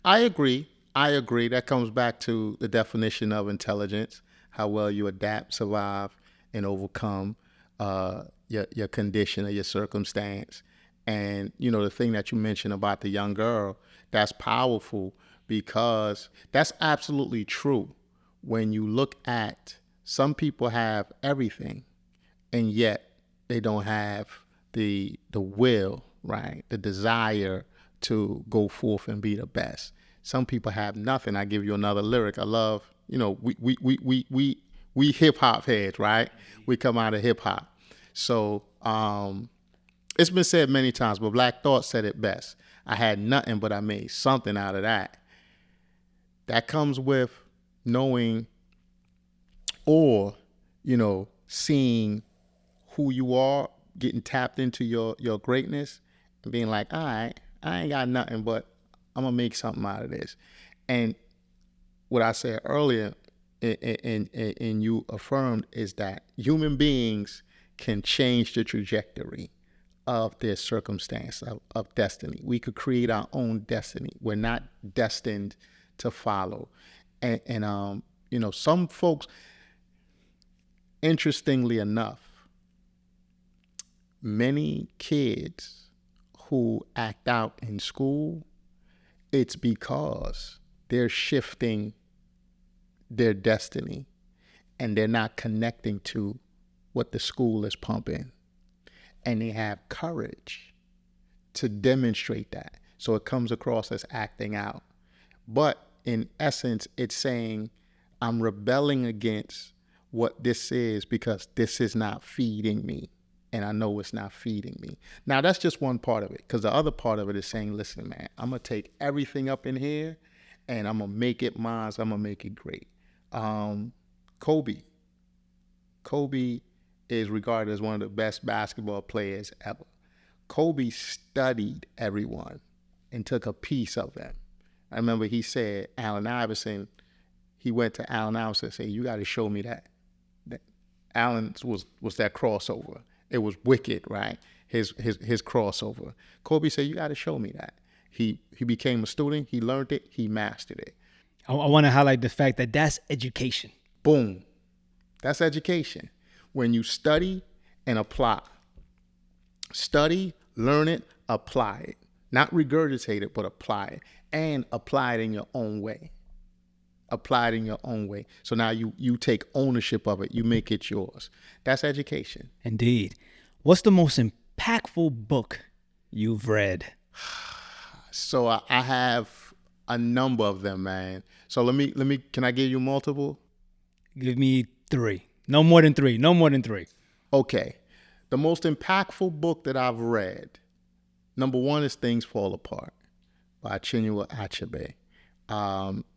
A: I agree. That comes back to the definition of intelligence, how well you adapt, survive, and overcome your condition or your circumstance. And, the thing that you mentioned about the young girl, that's powerful because that's absolutely true. When you look at, some people have everything and yet they don't have the will, right? The desire to go forth and be the best. Some people have nothing. I give you another lyric. I love, we hip hop heads, right? We come out of hip hop. So it's been said many times, but Black Thought said it best. I had nothing, but I made something out of that. That comes with knowing or, seeing who you are, getting tapped into your greatness and being like, all right, I ain't got nothing, but I'm going to make something out of this. And what I said earlier, and you affirmed, is that human beings can change the trajectory of their circumstance, of destiny. We could create our own destiny. We're not destined to follow. And some folks, interestingly enough, many kids who act out in school, it's because they're shifting their destiny, and they're not connecting to what the school is pumping, and they have courage to demonstrate that. So it comes across as acting out. But in essence, it's saying, I'm rebelling against what this is because this is not feeding me. And I know it's not feeding me. Now, that's just one part of it, because the other part of it is saying, listen, man, I'm going to take everything up in here and I'm going to make it mine. I'm going to make it great. Kobe is regarded as one of the best basketball players ever. Kobe studied everyone and took a piece of them. I remember he said, Allen Iverson, he went to Allen Iverson and said, you got to show me that. Allen was that crossover. It was wicked, right? His crossover. Kobe said, you got to show me that. He became a student. He learned it. He mastered it.
B: I want to highlight the fact that that's education.
A: Boom. That's education. When you study and apply. Study, learn it, apply it. Not regurgitate it, but apply it. And apply it in your own way. Apply it in your own way. So now you take ownership of it. You make it yours. That's education.
B: Indeed. What's the most impactful book you've read?
A: So I have a number of them, man. So let me, can I give you multiple?
B: Give me 3. No more than 3. No more than 3.
A: Okay. The most impactful book that I've read, number 1 is Things Fall Apart by Chinua Achebe.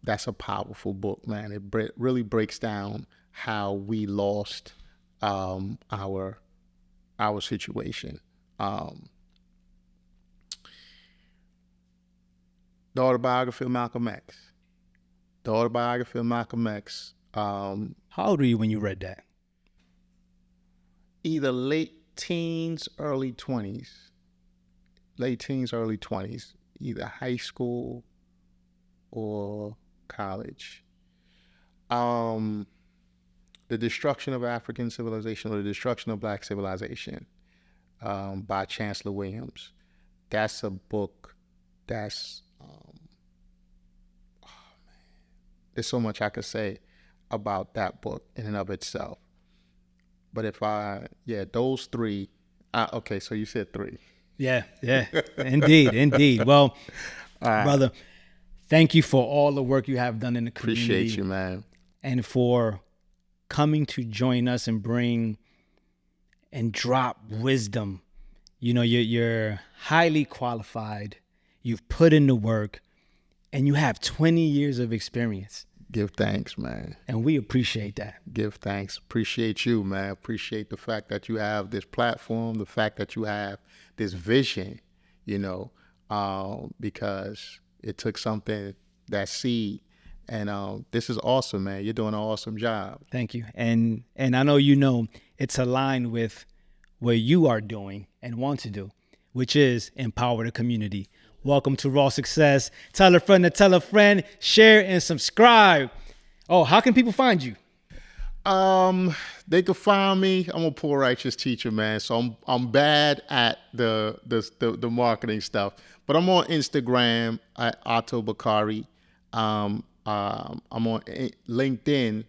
A: That's a powerful book, man. It really breaks down how we lost our situation. The autobiography of Malcolm X.
B: How old were you when you read that?
A: Either late teens, early 20s. Either high school or college. The Destruction of African Civilization, or The Destruction of Black Civilization, by Chancellor Williams. That's a book that's, there's so much I could say about that book in and of itself. But those 3, okay, so you said 3.
B: Yeah, indeed. Well, brother, thank you for all the work you have done in the community.
A: Appreciate you, man.
B: And for coming to join us and bring and drop wisdom. You know, you're highly qualified. You've put in the work, and you have 20 years of experience.
A: Give thanks, man.
B: And we appreciate that.
A: Give thanks. Appreciate you, man. Appreciate the fact that you have this platform, the fact that you have this vision, you know, because it took something, that seed. And this is awesome, man. You're doing an awesome job.
B: Thank you. And I know you know it's aligned with what you are doing and want to do, which is empower the community. Welcome to Raw Success. Tell a friend to tell a friend, share and subscribe. Oh, how can people find you?
A: They can find me. I'm a poor righteous teacher, man. So I'm bad at the marketing stuff. But I'm on Instagram at Ato-Bakari. I'm on LinkedIn,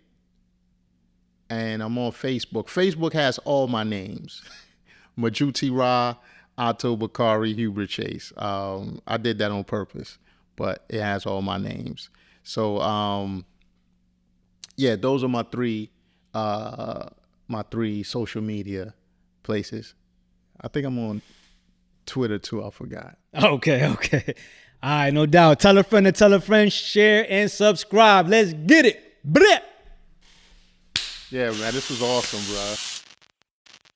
A: and I'm on Facebook. Facebook has all my names. Majuti Ra, Ato-Bakari, Hubert Chase. I did that on purpose, but it has all my names. So those are my three social media places. I think I'm on Twitter too. I forgot.
B: Okay. All right, no doubt. Tell a friend to tell a friend, share and subscribe. Let's get it. Bleh.
A: Yeah, man, this was awesome, bro.